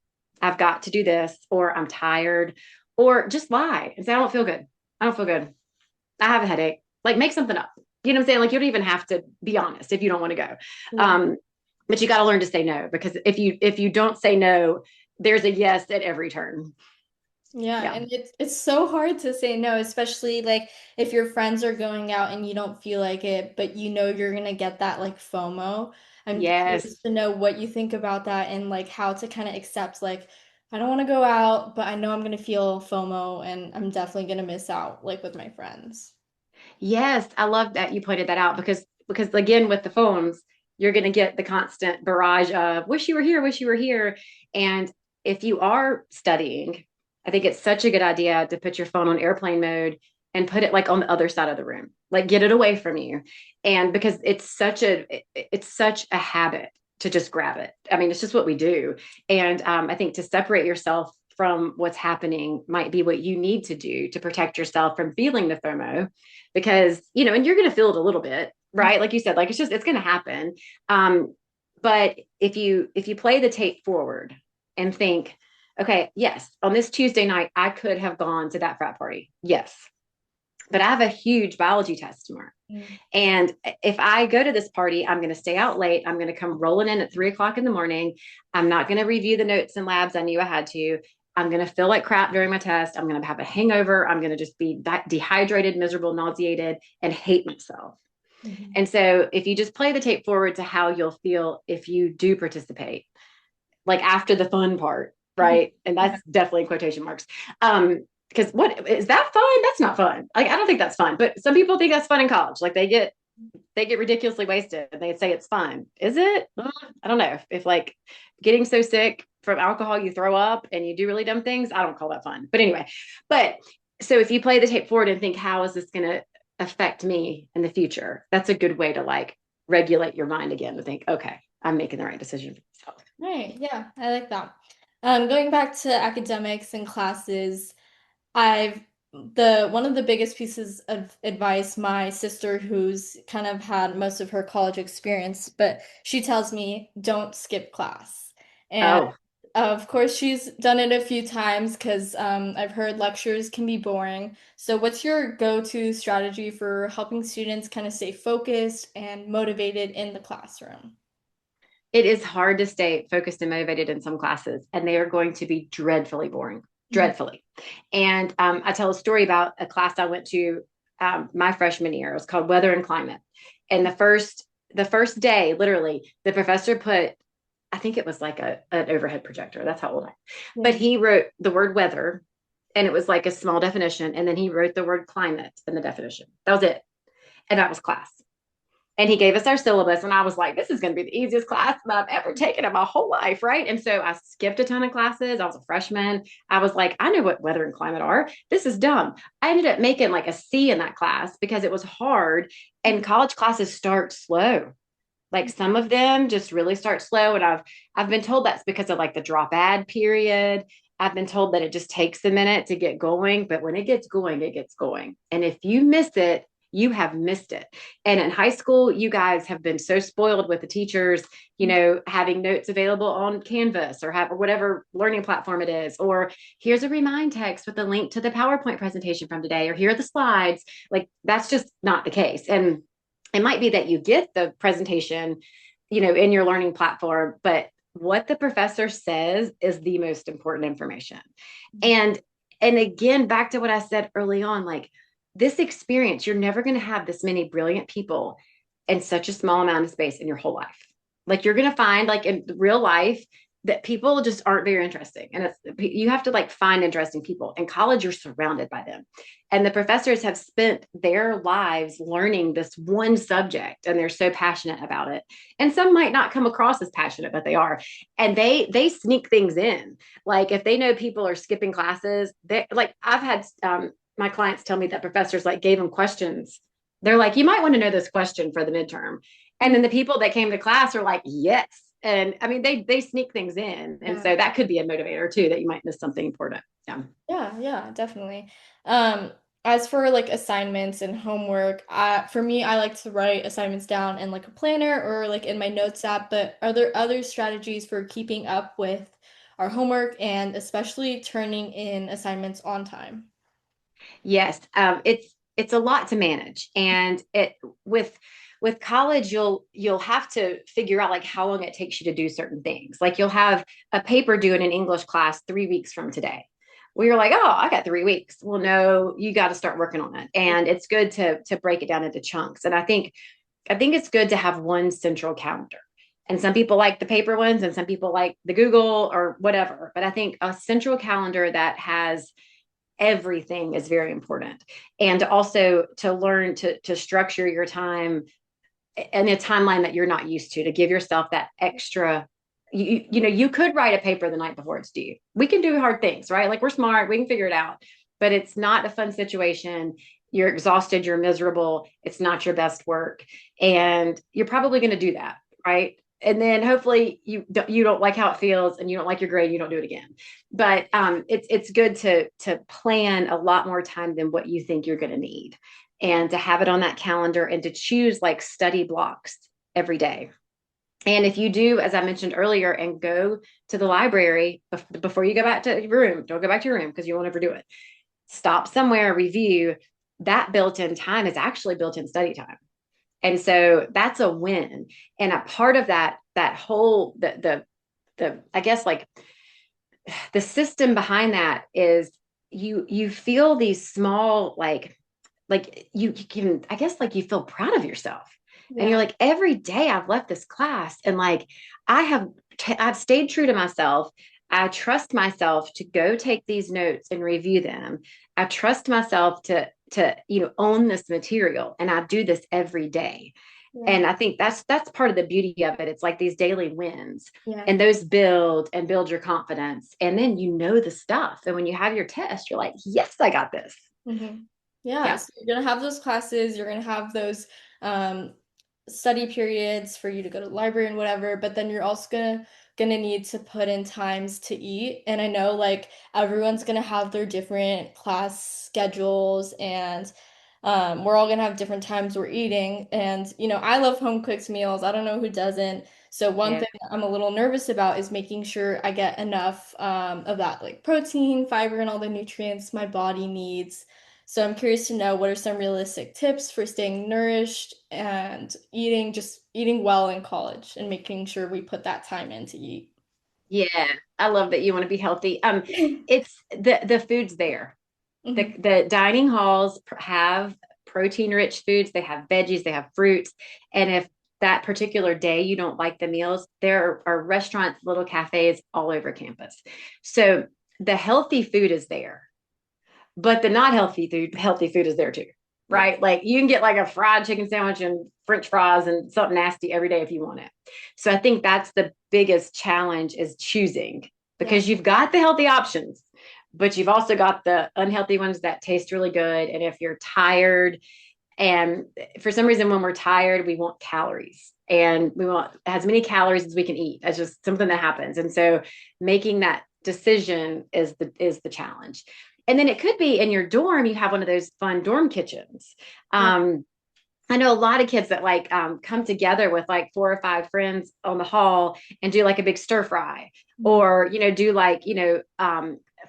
I've got to do this, or I'm tired, or just lie and say, I don't feel good. I don't feel good. I have a headache. Like, make something up. You know what I'm saying? Like, you don't even have to be honest if you don't want to go. Yeah. Um, but you got to learn to say no, because if you don't say no, there's a yes at every turn. Yeah, Yeah. and it's so hard to say no, especially like if your friends are going out and you don't feel like it, but you know you're gonna get that like FOMO. I'm Yes. curious to know what you think about that and like how to kind of accept like I don't want to go out, but I know I'm gonna feel FOMO and I'm definitely gonna miss out like with my friends. Yes, I love that you pointed that out, because again, with the phones, you're going to get the constant barrage of wish you were here, wish you were here. And if you are studying, I think it's such a good idea to put your phone on airplane mode and put it like on the other side of the room, like get it away from you. And because it's such a habit to just grab it. I mean, it's just what we do. And I think to separate yourself from what's happening might be what you need to do to protect yourself from feeling the FOMO, because and you're going to feel it a little bit, right? Like you said, like it's going to happen. But if you play the tape forward and think, okay, yes, on this Tuesday night I could have gone to that frat party, yes, but I have a huge biology test tomorrow. Mm. And if I go to this party, I'm going to stay out late. I'm going to come rolling in at 3 o'clock in the morning. I'm not going to review the notes and labs I knew I had to. I'm going to feel like crap during my test. I'm going to have a hangover. I'm going to just be dehydrated, miserable, nauseated, and hate myself. Mhm. And so if you just play the tape forward to how you'll feel if you do participate, like after the fun part, Mhm. right? And Yeah. that's definitely in quotation marks. Um, because what is that fun? That's not fun. Like, I don't think that's fun, but some people think that's fun in college. Like they get ridiculously wasted and they say it's fun. Is it? I don't know if like getting so sick from alcohol you throw up and you do really dumb things. I don't call that fun. But anyway, but so if you play the tape forward and think, how is this going to affect me in the future? That's a good way to like regulate your mind again to think, okay, I'm making the right decision for myself. Right, yeah, I like that. Going back to academics and classes, I've the one of the biggest pieces of advice my sister, who's kind of had most of her college experience, but she tells me don't skip class. And Oh, of course, she's done it a few times because I've heard lectures can be boring. So, what's your go-to strategy for helping students kind of stay focused and motivated in the classroom? it is hard to stay focused and motivated in some classes, and they are going to be dreadfully boring, Mhm. dreadfully. And I tell a story about a class I went to my freshman year. It was called Weather and Climate. And the first day, literally, the professor put, I think it was like an overhead projector. That's how old I am. Yeah. But he wrote the word weather, and it was like a small definition, and then he wrote the word climate in the definition. That was it, and that was class. And he gave us our syllabus, and I was like, this is going to be the easiest class that I've ever taken in my whole life, right? And so I skipped a ton of classes. I was a freshman. I was like, I know what weather and climate are. This is dumb. I ended up making like a C in that class because it was hard, and college classes start slow. Like some of them just really start slow, and I've been told that's because of like the drop ad period. I've been told that it just takes a minute to get going, but when it gets going, it gets going. And if you miss it, you have missed it. And in high school, you guys have been so spoiled with the teachers, having notes available on Canvas or have or whatever learning platform it is, or here's a remind text with a link to the PowerPoint presentation from today, or here are the slides. Like that's just not the case. And it might be that you get the presentation, in your learning platform, but what the professor says is the most important information. And and again, back to what I said early on, like this experience, you're never going to have this many brilliant people in such a small amount of space in your whole life. Like you're going to find like in real life that people just aren't very interesting. And you have to like find interesting people. In college, you're surrounded by them. And the professors have spent their lives learning this one subject and they're so passionate about it. And some might not come across as passionate, but they are. And they sneak things in. Like if they know people are skipping classes, they like I've had my clients tell me that professors like gave them questions. They're like, you might want to know this question for the midterm. And then the people that came to class are like, yes. And I mean, they sneak things in. And Yeah. so that could be a motivator too, that you might miss something important. Yeah. Yeah, yeah, definitely. Um, as for like assignments and homework, for me, I like to write assignments down in like a planner or like in my notes app, but are there other strategies for keeping up with our homework and especially turning in assignments on time? Yes, it's a lot to manage, and it with college you'll have to figure out like how long it takes you to do certain things. Like you'll have a paper due in an English class 3 weeks from today. We are like, oh, I got 3 weeks. Well, no, you got to start working on it, and it's good to break it down into chunks. And I think it's good to have one central calendar. And some people like the paper ones, and some people like the Google or whatever. But I think a central calendar that has everything is very important, and also to learn to structure your time in a timeline that you're not used to give yourself that extra. You could write a paper the night before it's due. We can do hard things, right? Like we're smart, we can figure it out, but it's not a fun situation. You're exhausted, you're miserable, it's not your best work, and you're probably going to do that, right? And then hopefully you don't like how it feels and you don't like your grade, you don't do it again. But it's good to plan a lot more time than what you think you're going to need, and to have it on that calendar, and to choose like study blocks every day. And if you do, as I mentioned earlier, and go to the library before you go back to your room, don't go back to your room because you won't ever do it. Stop somewhere, review. That built-in time is actually built-in study time. And so that's a win. And a part of that whole the I guess like the system behind that is you feel these small like you can, I guess, like you feel proud of yourself, and Yeah. you're like, every day I've left this class and like I have I've stayed true to myself. I trust myself to go take these notes and review them. I trust myself to own this material, and I do this every day. Yeah. And I think that's part of the beauty of it. It's like these daily wins, Yeah. and those build your confidence, and then you know the stuff. And when you have your test, you're like, yes, I got this. Hmm. Yeah, Yeah. so you're gonna have those classes, you're gonna have those um, study periods for you to go to the library and whatever, but then you're also gonna need to put in times to eat. And I know like everyone's gonna have their different class schedules and we're all gonna have different times we're eating. And I love home cooked meals. I don't know who doesn't. So one Yeah. thing I'm a little nervous about is making sure I get enough of that like protein, fiber, and all the nutrients my body needs. So I'm curious to know what are some realistic tips for staying nourished and just eating well in college and making sure we put that time in to eat. Yeah. I love that you want to be healthy. It's the food's there. The Mhm. the dining halls have protein rich foods, they have veggies, they have fruits. And if that particular day you don't like the meals, there are restaurants, little cafes all over campus. So the healthy food is there, but the not healthy food is there too. Yeah. Right? Like you can get like a fried chicken sandwich and french fries and something nasty every day if you want it. So I think that's the biggest challenge is choosing, Yeah. because you've got the healthy options, but you've also got the unhealthy ones that taste really good. And if you're tired, and for some reason, when we're tired, we want calories and we want as many calories as we can eat. That's just something that happens. And so making that decision is the challenge. And then it could be in your dorm, you have one of those fun dorm kitchens. Yeah. Um, I know a lot of kids that like come together with like 4 or 5 friends on the hall and do like a big stir fry, Mhm. or do like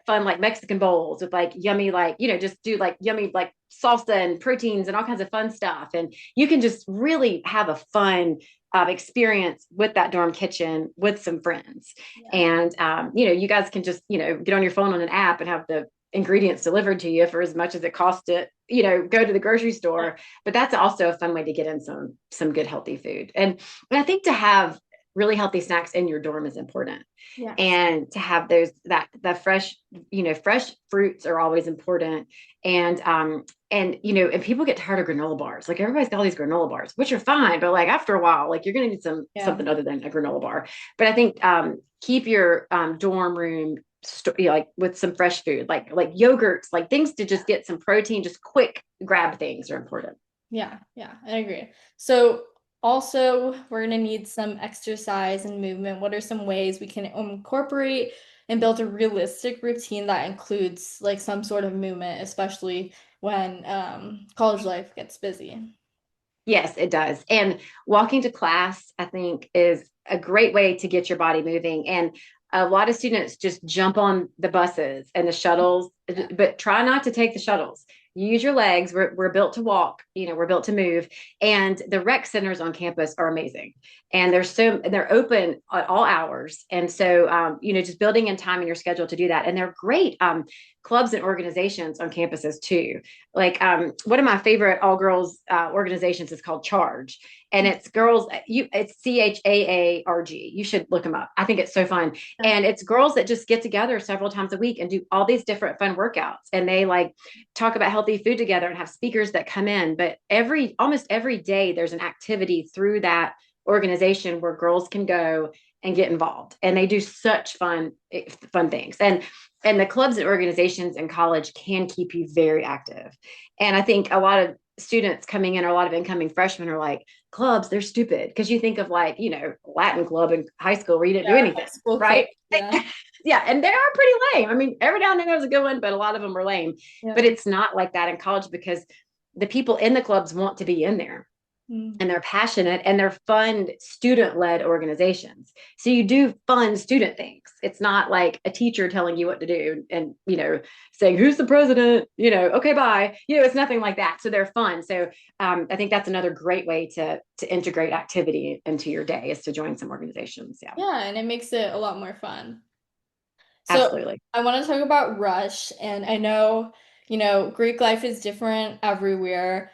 fun like Mexican bowls with like yummy like just do like yummy like salsa and proteins and all kinds of fun stuff, and you can just really have a fun experience with that dorm kitchen with some friends. Yeah. And you guys can just get on your phone on an app and have the ingredients delivered to you for as much as it costs to go to the grocery store. But that's also a fun way to get in some good healthy food. And I think to have really healthy snacks in your dorm is important, Yes. and to have those that the fresh fruits are always important. And people get tired of granola bars. Like everybody's got all these granola bars, which are fine, but like after a while, like you're gonna need Yeah. something other than a granola bar. But I think keep your dorm room like with some fresh food, like yogurts, like things to just get some protein, just quick grab things are important. Yeah. Yeah. I agree. So also we're gonna need some exercise and movement. What are some ways we can incorporate and build a realistic routine that includes like some sort of movement, especially when college life gets busy? Yes, it does. And walking to class, I think, is a great way to get your body moving. And a lot of students just jump on the buses and the shuttles, Yeah. but try not to take the shuttles. Use your legs. We're built to walk, we're built to move. And the rec centers on campus are amazing. And they're open at all hours. And so, just building in time in your schedule to do that. And they're great clubs and organizations on campuses too. Like one of my favorite all girls organizations is called Charge, and it's girls. It's CHAARG. You should look them up. I think it's so fun, Yeah. and it's girls that just get together several times a week and do all these different fun workouts, and they like talk about healthy food together and have speakers that come in. But almost every day there's an activity through that organization where girls can go and get involved, and they do such fun things. And the clubs and organizations in college can keep you very active. And I think a lot of students coming in, or a lot of incoming freshmen, are like, clubs, they're stupid. Because you think of like, Latin club in high school where you didn't do Yeah. High anything, school club. right? Yeah. Yeah. And they are pretty lame. I mean, every now and then there's a good one, but a lot of them are lame. But Yeah. it's not like that in college, because the people in the clubs want to be in there, Mm. and they're passionate, and they're fun student-led organizations. So you do fun student things. It's not like a teacher telling you what to do and saying who's the president, okay, bye. It's nothing like that. So they're fun. So I think that's another great way to integrate activity into your day, is to join some organizations. Yeah, Yeah, and it makes it a lot more fun. So absolutely. I want to talk about Rush, and I know, Greek life is different everywhere.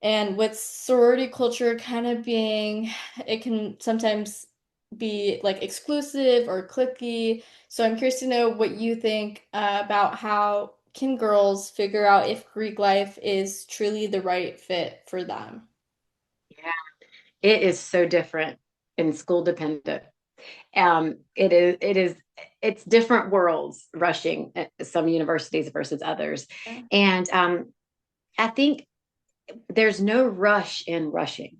And with sorority culture kind of being, it can sometimes be like exclusive or cliquey. So I'm curious to know what you think about how can girls figure out if Greek life is truly the right fit for them? Yeah, it is so different and school dependent. It's different worlds rushing at some universities versus others. Yeah. And I think there's no rush in rushing.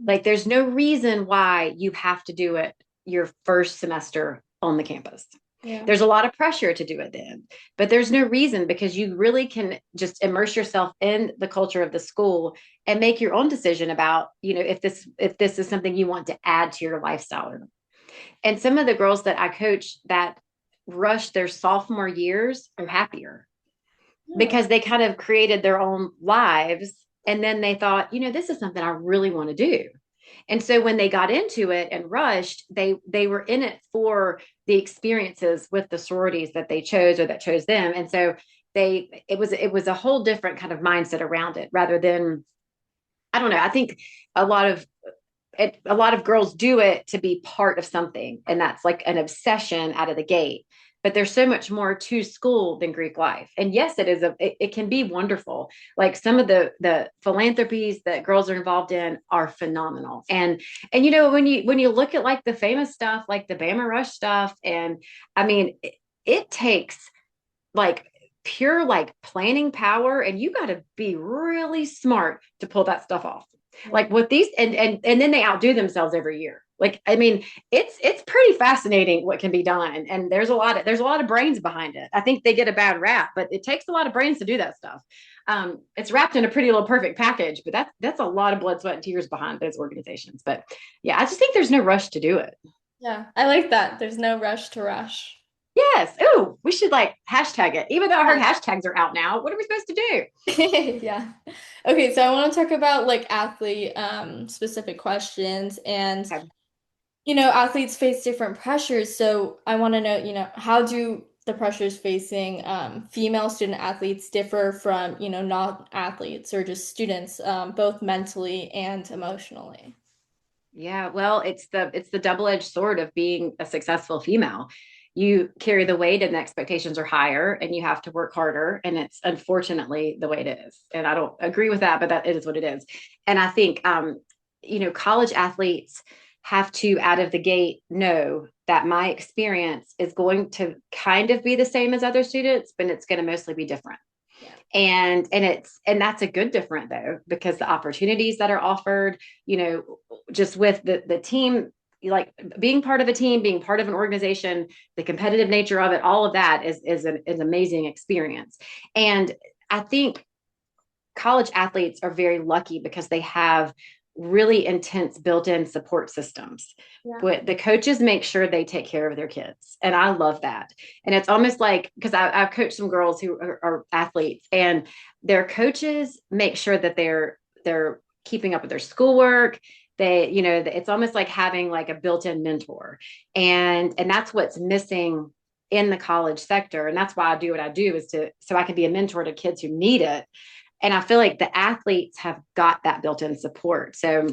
Like there's no reason why you have to do it your first semester on the campus. Yeah. There's a lot of pressure to do it then, but there's no reason because you really can just immerse yourself in the culture of the school and make your own decision about, if this is something you want to add to your lifestyle or not. And some of the girls that I coach that rush their sophomore years are happier Yeah. because they kind of created their own lives. And then they thought, this is something I really want to do. And so when they got into it and rushed, they were in it for the experiences with the sororities that they chose or that chose them. And so it was a whole different kind of mindset around it rather than, I don't know, I think a lot of a lot of girls do it to be part of something, and that's like an obsession out of the gate. But there's so much more to school than Greek life. And yes, it can be wonderful. Like some of the philanthropies that girls are involved in are phenomenal. And when you look at like the famous stuff, like the Bama Rush stuff, and I mean, it takes like pure like planning power, and you got to be really smart to pull that stuff off. Yeah. Like with these, and then they outdo themselves every year. Like I mean, it's pretty fascinating what can be done, and there's a lot of brains behind it. I think they get a bad rap, but it takes a lot of brains to do that stuff. It's wrapped in a pretty little perfect package, but that's a lot of blood, sweat, and tears behind those organizations. But yeah, I just think there's no rush to do it. Yeah. I like that. There's no rush to rush. Yes. Oh, we should like hashtag it. Even though I heard hashtags are out now, what are we supposed to do? Yeah. Okay, so I want to talk about like athlete specific questions and Okay. athletes face different pressures. So I want to know, how do the pressures facing female student athletes differ from, not athletes or just students, both mentally and emotionally? Yeah, well, it's the double-edged sword of being a successful female. You carry the weight and the expectations are higher and you have to work harder. And it's unfortunately the way it is. And I don't agree with that, but that it is what it is. And I think college athletes have to out of the gate know that my experience is going to kind of be the same as other students, but it's going to mostly be different. Yeah. And that's a good different though, because the opportunities that are offered, just with the team, like being part of a team, being part of an organization, the competitive nature of it, all of that is an amazing experience. And I think college athletes are very lucky because they have really intense built-in support systems. Yeah. But the coaches make sure they take care of their kids, and I love that. And it's almost like because I've coached some girls who are athletes, and their coaches make sure that they're keeping up with their schoolwork. It's almost like having like a built-in mentor, and that's what's missing in the college sector. And that's why I do what I do is so I can be a mentor to kids who need it. And I feel like the athletes have got that built-in support. So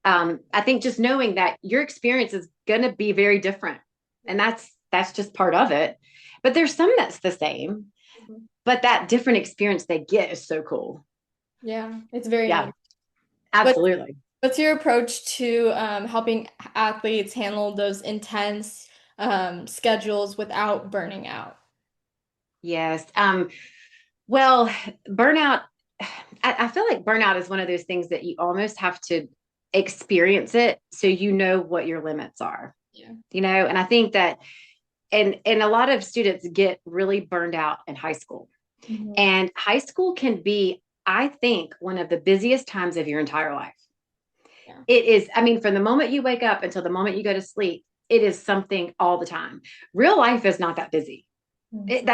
I think just knowing that your experience is going to be very different, and that's just part of it. But there's some that's the same, Mhm. but that different experience they get is so cool. Yeah, it's very Yeah, neat. What, absolutely. what's your approach to helping athletes handle those intense schedules without burning out? Yes. Well, burnout, I feel like burnout is one of those things that you almost have to experience it so you know what your limits are, Yeah. and I think that and a lot of students get really burned out in high school. Mhm. And high school can be, I think, one of the busiest times of your entire life. Yeah. It is, I mean, from the moment you wake up until the moment you go to sleep, it is something all the time. Real life is not that busy. Mhm.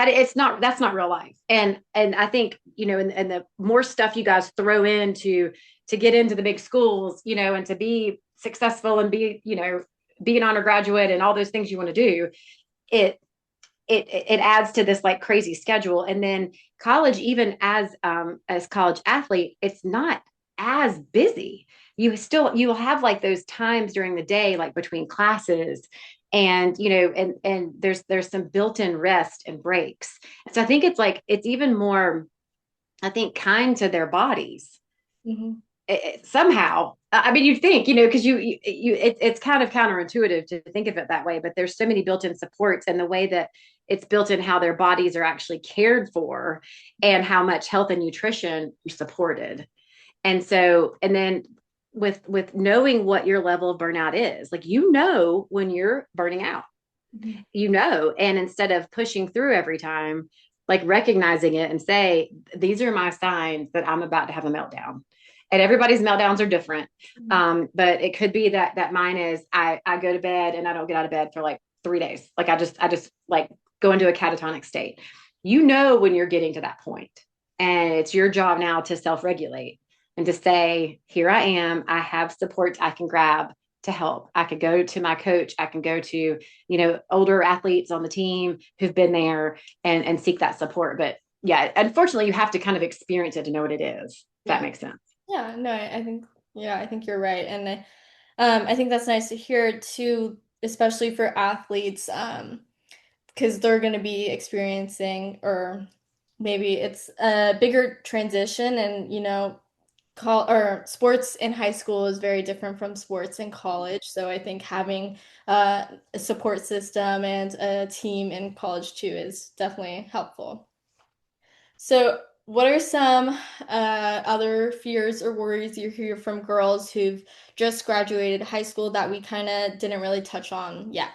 That's not real life. And I think, and the more stuff you guys throw into to get into the big schools, and to be successful and be an honor graduate and all those things you want to do, it it adds to this like crazy schedule. And then college, even as college athlete, it's not as busy. You'll have like those times during the day, like between classes, and and there's some built-in rest and breaks. So I think it's even more, I think, kind to their bodies. Hmm. Somehow, I mean, you think, because it's kind of counterintuitive to think of it that way, but there's so many built-in supports, and the way that it's built in how their bodies are actually cared for, and how much health and nutrition is supported. And so, and then with knowing what your level of burnout is, like, when you're burning out, Hmm. and instead of pushing through every time, like recognizing it and say, these are my signs that I'm about to have a meltdown. And everybody's meltdowns are different. But it could be that mine is, I go to bed and I don't get out of bed for like 3 days. Like I just like go into a catatonic state. When you're getting to that point, and it's your job now to self-regulate and to say, here I am, I have support I can grab to help. I could go to my coach. I can go to, older athletes on the team who've been there, and seek that support. But yeah, unfortunately, you have to kind of experience it to know what it is. If that Yeah. makes sense. Yeah, no, I think, yeah, I think you're right. And I think that's nice to hear too, especially for athletes, because they're going to be experiencing, or maybe it's a bigger transition, and call or sports in high school is very different from sports in college. So I think having a support system and a team in college too is definitely helpful. So, what are some other fears or worries you hear from girls who've just graduated high school that we kind of didn't really touch on yet?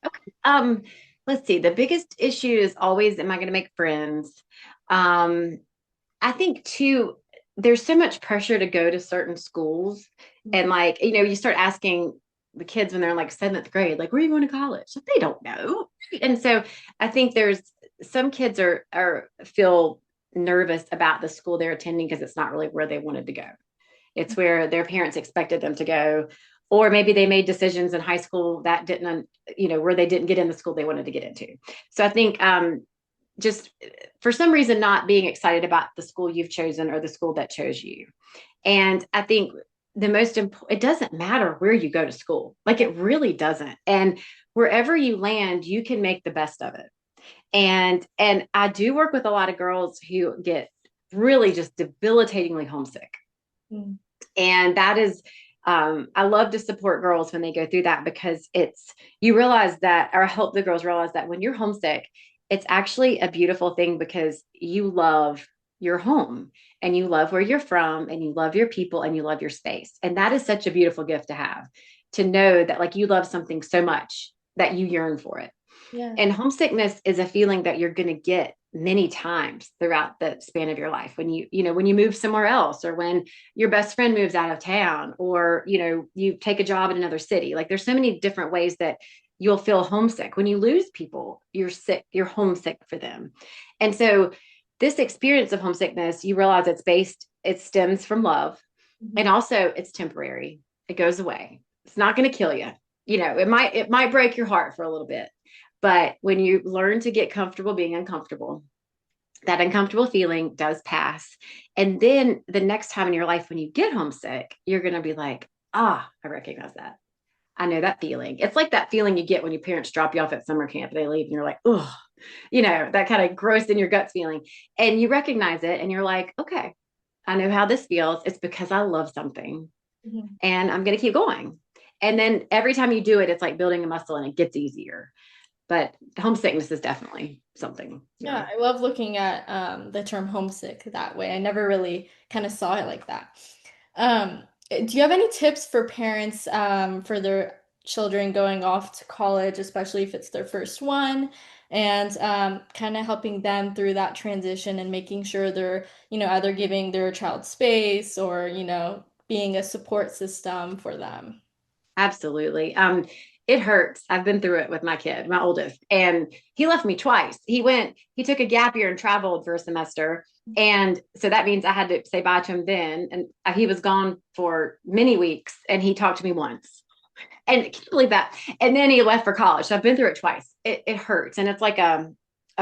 Okay. Let's see. The biggest issue is always, am I going to make friends? I think too, there's so much pressure to go to certain schools. And like, you start asking the kids when they're in like seventh grade, like, where are you going to college? They don't know. And so I think there's some kids are feel nervous about the school they're attending because it's not really where they wanted to go. It's where their parents expected them to go. Or maybe they made decisions in high school that didn't, where they didn't get in the school they wanted to get into. So I think just for some reason not being excited about the school you've chosen or the school that chose you. And I think the most important, it doesn't matter where you go to school. Like, it really doesn't. And wherever you land, you can make the best of it. And I do work with a lot of girls who get really just debilitatingly homesick. Mm. And that is, I love to support girls when they go through that, because you realize that, or I hope the girls realize that when you're homesick, it's actually a beautiful thing, because you love your home, and you love where you're from, and you love your people, and you love your space. And that is such a beautiful gift to have, to know that like you love something so much that you yearn for it. Yeah. And homesickness is a feeling that you're going to get many times throughout the span of your life, when when you move somewhere else, or when your best friend moves out of town, or you take a job in another city. Like, there's so many different ways that you'll feel homesick. When you lose people, you're homesick for them. And so this experience of homesickness, you realize it stems from love, and Mhm. also it's temporary. It goes away. It's not going to kill you. It might break your heart for a little bit, but when you learn to get comfortable being uncomfortable, that uncomfortable feeling does pass. And then the next time in your life when you get homesick, you're going to be like, I recognize that. I know that feeling. It's like that feeling you get when your parents drop you off at summer camp and they leave, and you're like, oh, that kind of gross in your guts feeling. And you recognize it, and you're like, okay, I know how this feels. It's because I love something, Mhm. and I'm going to keep going. And then every time you do it, it's like building a muscle, and it gets easier. But homesickness is definitely something. Yeah, Yeah. I love looking at the term homesick that way. I never really kind of saw it like that. Do you have any tips for parents for their children going off to college, especially if it's their first one, and kind of helping them through that transition and making sure they're, either giving their child space or, being a support system for them? Absolutely. It hurts. I've been through it with my kid, my oldest, and he left me twice. He took a gap year and traveled for a semester. And so that means I had to say bye to him then. And he was gone for many weeks, and he talked to me once. And can you believe that? And then he left for college. So I've been through it twice. It hurts. And it's like a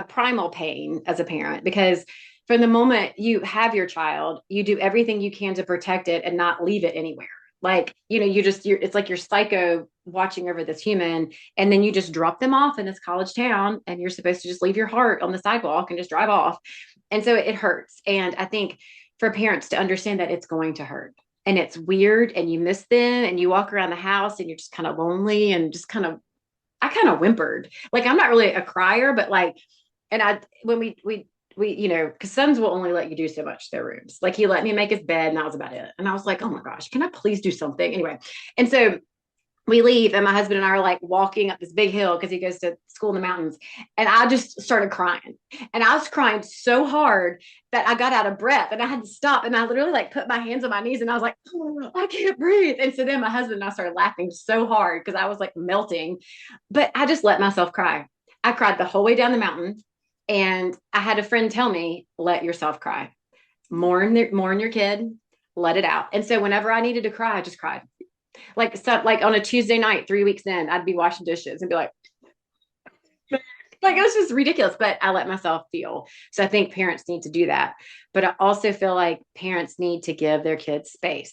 primal pain as a parent, because from the moment you have your child, you do everything you can to protect it and not leave it anywhere. Like, it's like you're psycho watching over this human, and then you just drop them off in this college town, and you're supposed to just leave your heart on the sidewalk and just drive off. And so it hurts. And I think for parents to understand that it's going to hurt and it's weird and you miss them and you walk around the house and you're just kind of lonely and just I kind of whimpered. Like, I'm not really a crier, but like, and when we, because sons will only let you do so much to their rooms. Like, he let me make his bed and that was about it. And I was like, oh my gosh, can I please do something? Anyway. And so we leave, and my husband and I are like walking up this big hill because he goes to school in the mountains. And I just started crying. And I was crying so hard that I got out of breath and I had to stop. And I literally like put my hands on my knees and I was like, oh, I can't breathe. And so then my husband and I started laughing so hard because I was like melting. But I just let myself cry. I cried the whole way down the mountain. And I had a friend tell me, let yourself cry. Mourn your kid, let it out. And so whenever I needed to cry, I just cried. Like on a Tuesday night, 3 weeks in, I'd be washing dishes and be like it was just ridiculous, but I let myself feel. So I think parents need to do that. But I also feel like parents need to give their kids space.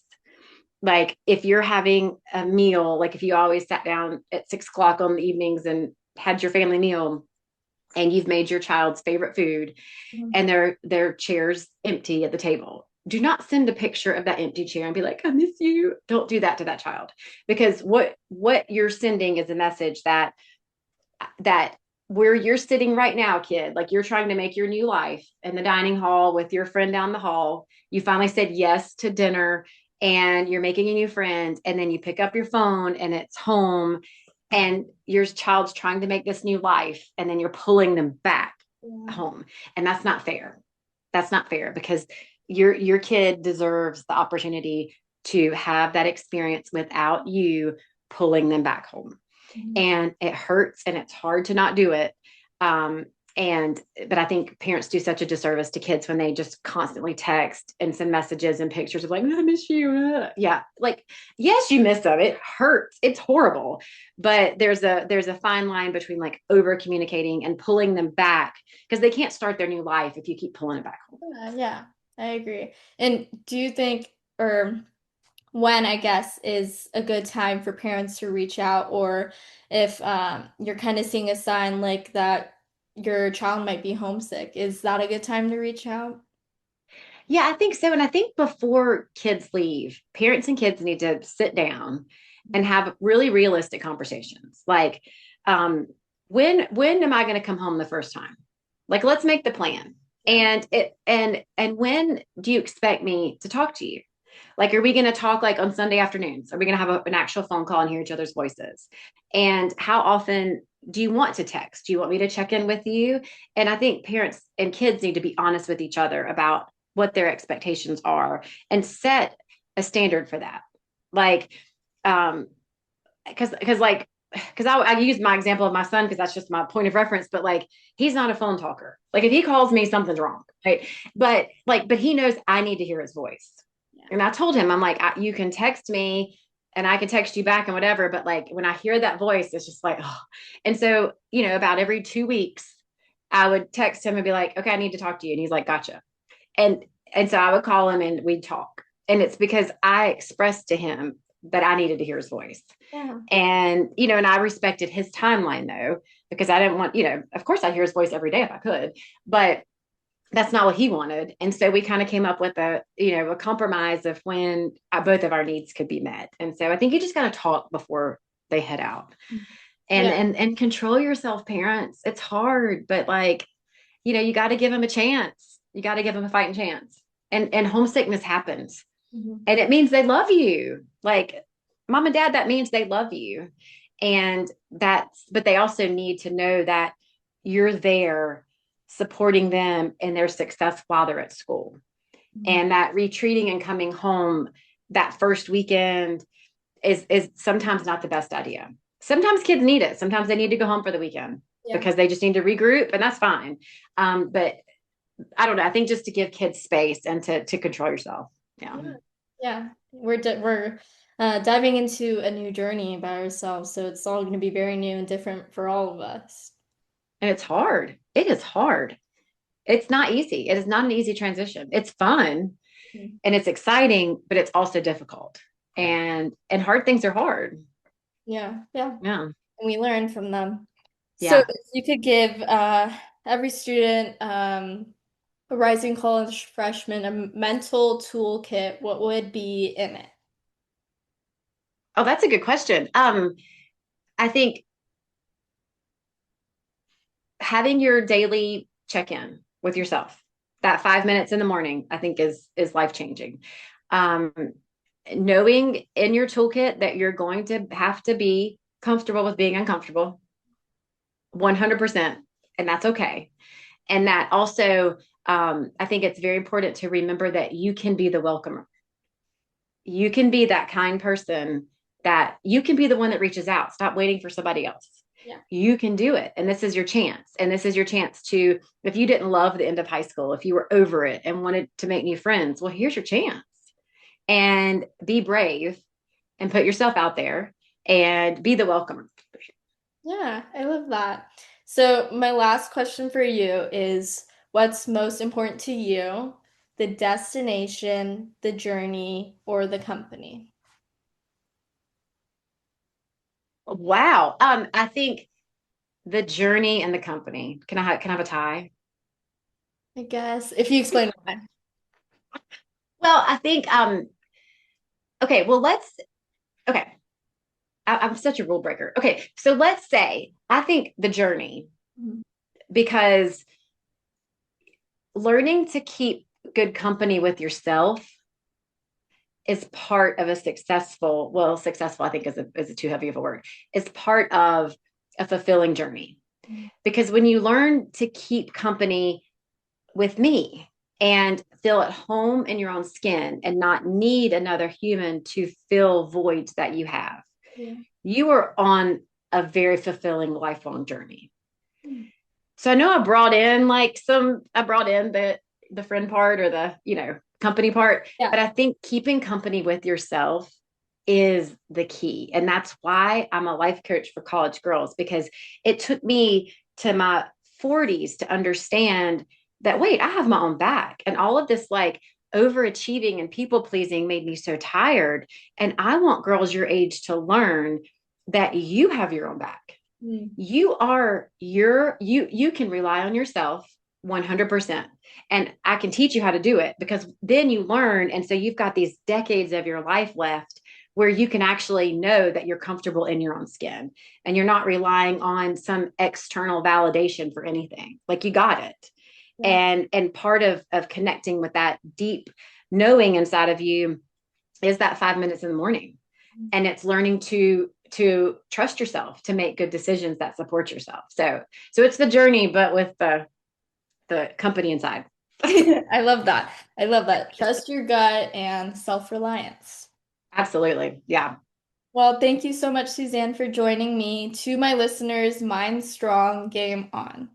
Like, if you're having a meal, like if you always sat down at 6 o'clock on the evenings and had your family meal, and you've made your child's favorite food, Mhm. and their chair's empty at the table, do not send a picture of that empty chair and be like, I miss you. Don't do that to that child, because what you're sending is a message that where you're sitting right now, kid, like, you're trying to make your new life in the dining hall with your friend down the hall. You finally said yes to dinner and you're making a new friend, and then you pick up your phone and it's home, and your child's trying to make this new life, and then you're pulling them back Yeah. home. And that's not fair. That's not fair, because your kid deserves the opportunity to have that experience without you pulling them back home. Mhm. And it hurts and it's hard to not do it. um, but I think parents do such a disservice to kids when they just constantly text and send messages and pictures of like, I miss you. Yeah, like, yes, you miss them, it hurts, it's horrible. But there's a fine line between like over communicating and pulling them back, because they can't start their new life if you keep pulling it back home. Yeah, I agree. And do you think, or when, I guess, is a good time for parents to reach out, or if you're kind of seeing a sign like that your child might be homesick, is that a good time to reach out? Yeah, I think so. And I think before kids leave, parents and kids need to sit down and have really realistic conversations. Like, um, when am I going to come home the first time? Like, let's make the plan. Yeah. And when do you expect me to talk to you? Like, are we going to talk like on Sunday afternoons? Are we going to have an actual phone call and hear each other's voices? And how often do you want to text? Do you want me to check in with you? And I think parents and kids need to be honest with each other about what their expectations are and set a standard for that. Like, um, because I use my example of my son because that's just my point of reference, but like, he's not a phone talker. Like, if he calls me, something's wrong, right? But he knows I need to hear his voice. Yeah. And I told him, I'm like, you can text me and I can text you back and whatever, but like, when I hear that voice, it's just like, oh. And so, about every 2 weeks, I would text him and be like, okay, I need to talk to you. And he's like, gotcha. And so I would call him and we'd talk. And it's because I expressed to him that I needed to hear his voice. Yeah. And I respected his timeline though, because I didn't want, of course I'd hear his voice every day if I could, but that's not what he wanted. And so we kind of came up with a compromise of when both of our needs could be met. And so I think you just got to talk before they head out, and, Yeah. and control yourself, parents. It's hard, but like, you got to give them a chance. You got to give them a fighting chance. And homesickness happens. Mhm. And it means they love you. Like, mom and dad, that means they love you. But they also need to know that you're there supporting them in their success while they're at school. Mhm. And that retreating and coming home that first weekend is sometimes not the best idea. Sometimes kids need it. Sometimes they need to go home for the weekend Yeah. because they just need to regroup, and that's fine. But I don't know. I think just to give kids space and to control yourself. Yeah. Yeah. Yeah. We're diving into a new journey by ourselves, so it's all going to be very new and different for all of us. And it's hard. It is hard. It's not easy. It is not an easy transition. It's fun Mhm. and it's exciting, but it's also difficult. And hard things are hard. Yeah, yeah. Yeah. And we learn from them. So Yeah. if you could give every student, a rising college freshman, a mental toolkit, what would be in it? Oh, that's a good question. I think having your daily check-in with yourself, that 5 minutes in the morning, I think is life-changing. Um, knowing in your toolkit that you're going to have to be comfortable with being uncomfortable 100%, and that's okay. And that also, I think it's very important to remember that you can be the welcomer. You can be that kind person, that you can be the one that reaches out. Stop waiting for somebody else. Yeah. You can do it. And this is your chance. And this is your chance to, if you didn't love the end of high school, if you were over it and wanted to make new friends, well, here's your chance. And be brave and put yourself out there and be the welcomer. Yeah, I love that. So my last question for you is what's most important to you, the destination, the journey, or the company? Wow. I think the journey and the company. Can I have a tie? I guess if you explain why. Well, I think okay, well okay. I'm such a rule breaker. Okay, so let's say I think the journey, Mhm. because learning to keep good company with yourself is part of a successful, well, successful, I think is a too heavy of a word, is part of a fulfilling journey. Because when you learn to keep company with me and feel at home in your own skin and not need another human to fill voids that you have, Yeah. you are on a very fulfilling lifelong journey. Mm. So I know I brought in the friend part or the company part, Yeah. but I think keeping company with yourself is the key. And that's why I'm a life coach for college girls, because it took me to my 40s to understand that, wait, I have my own back. And all of this like overachieving and people pleasing made me so tired. And I want girls your age to learn that you have your own back. Mm. You can rely on yourself 100%. And I can teach you how to do it, because then you learn, and so you've got these decades of your life left where you can actually know that you're comfortable in your own skin and you're not relying on some external validation for anything. Like, you got it. Yeah. And part of connecting with that deep knowing inside of you is that 5 minutes in the morning, and it's learning to trust yourself to make good decisions that support yourself. So it's the journey, but with the company inside. I love that. I love that. Trust your gut and self-reliance. Absolutely. Yeah. Well, thank you so much, Suzanne, for joining me. To my listeners, mind strong, game on.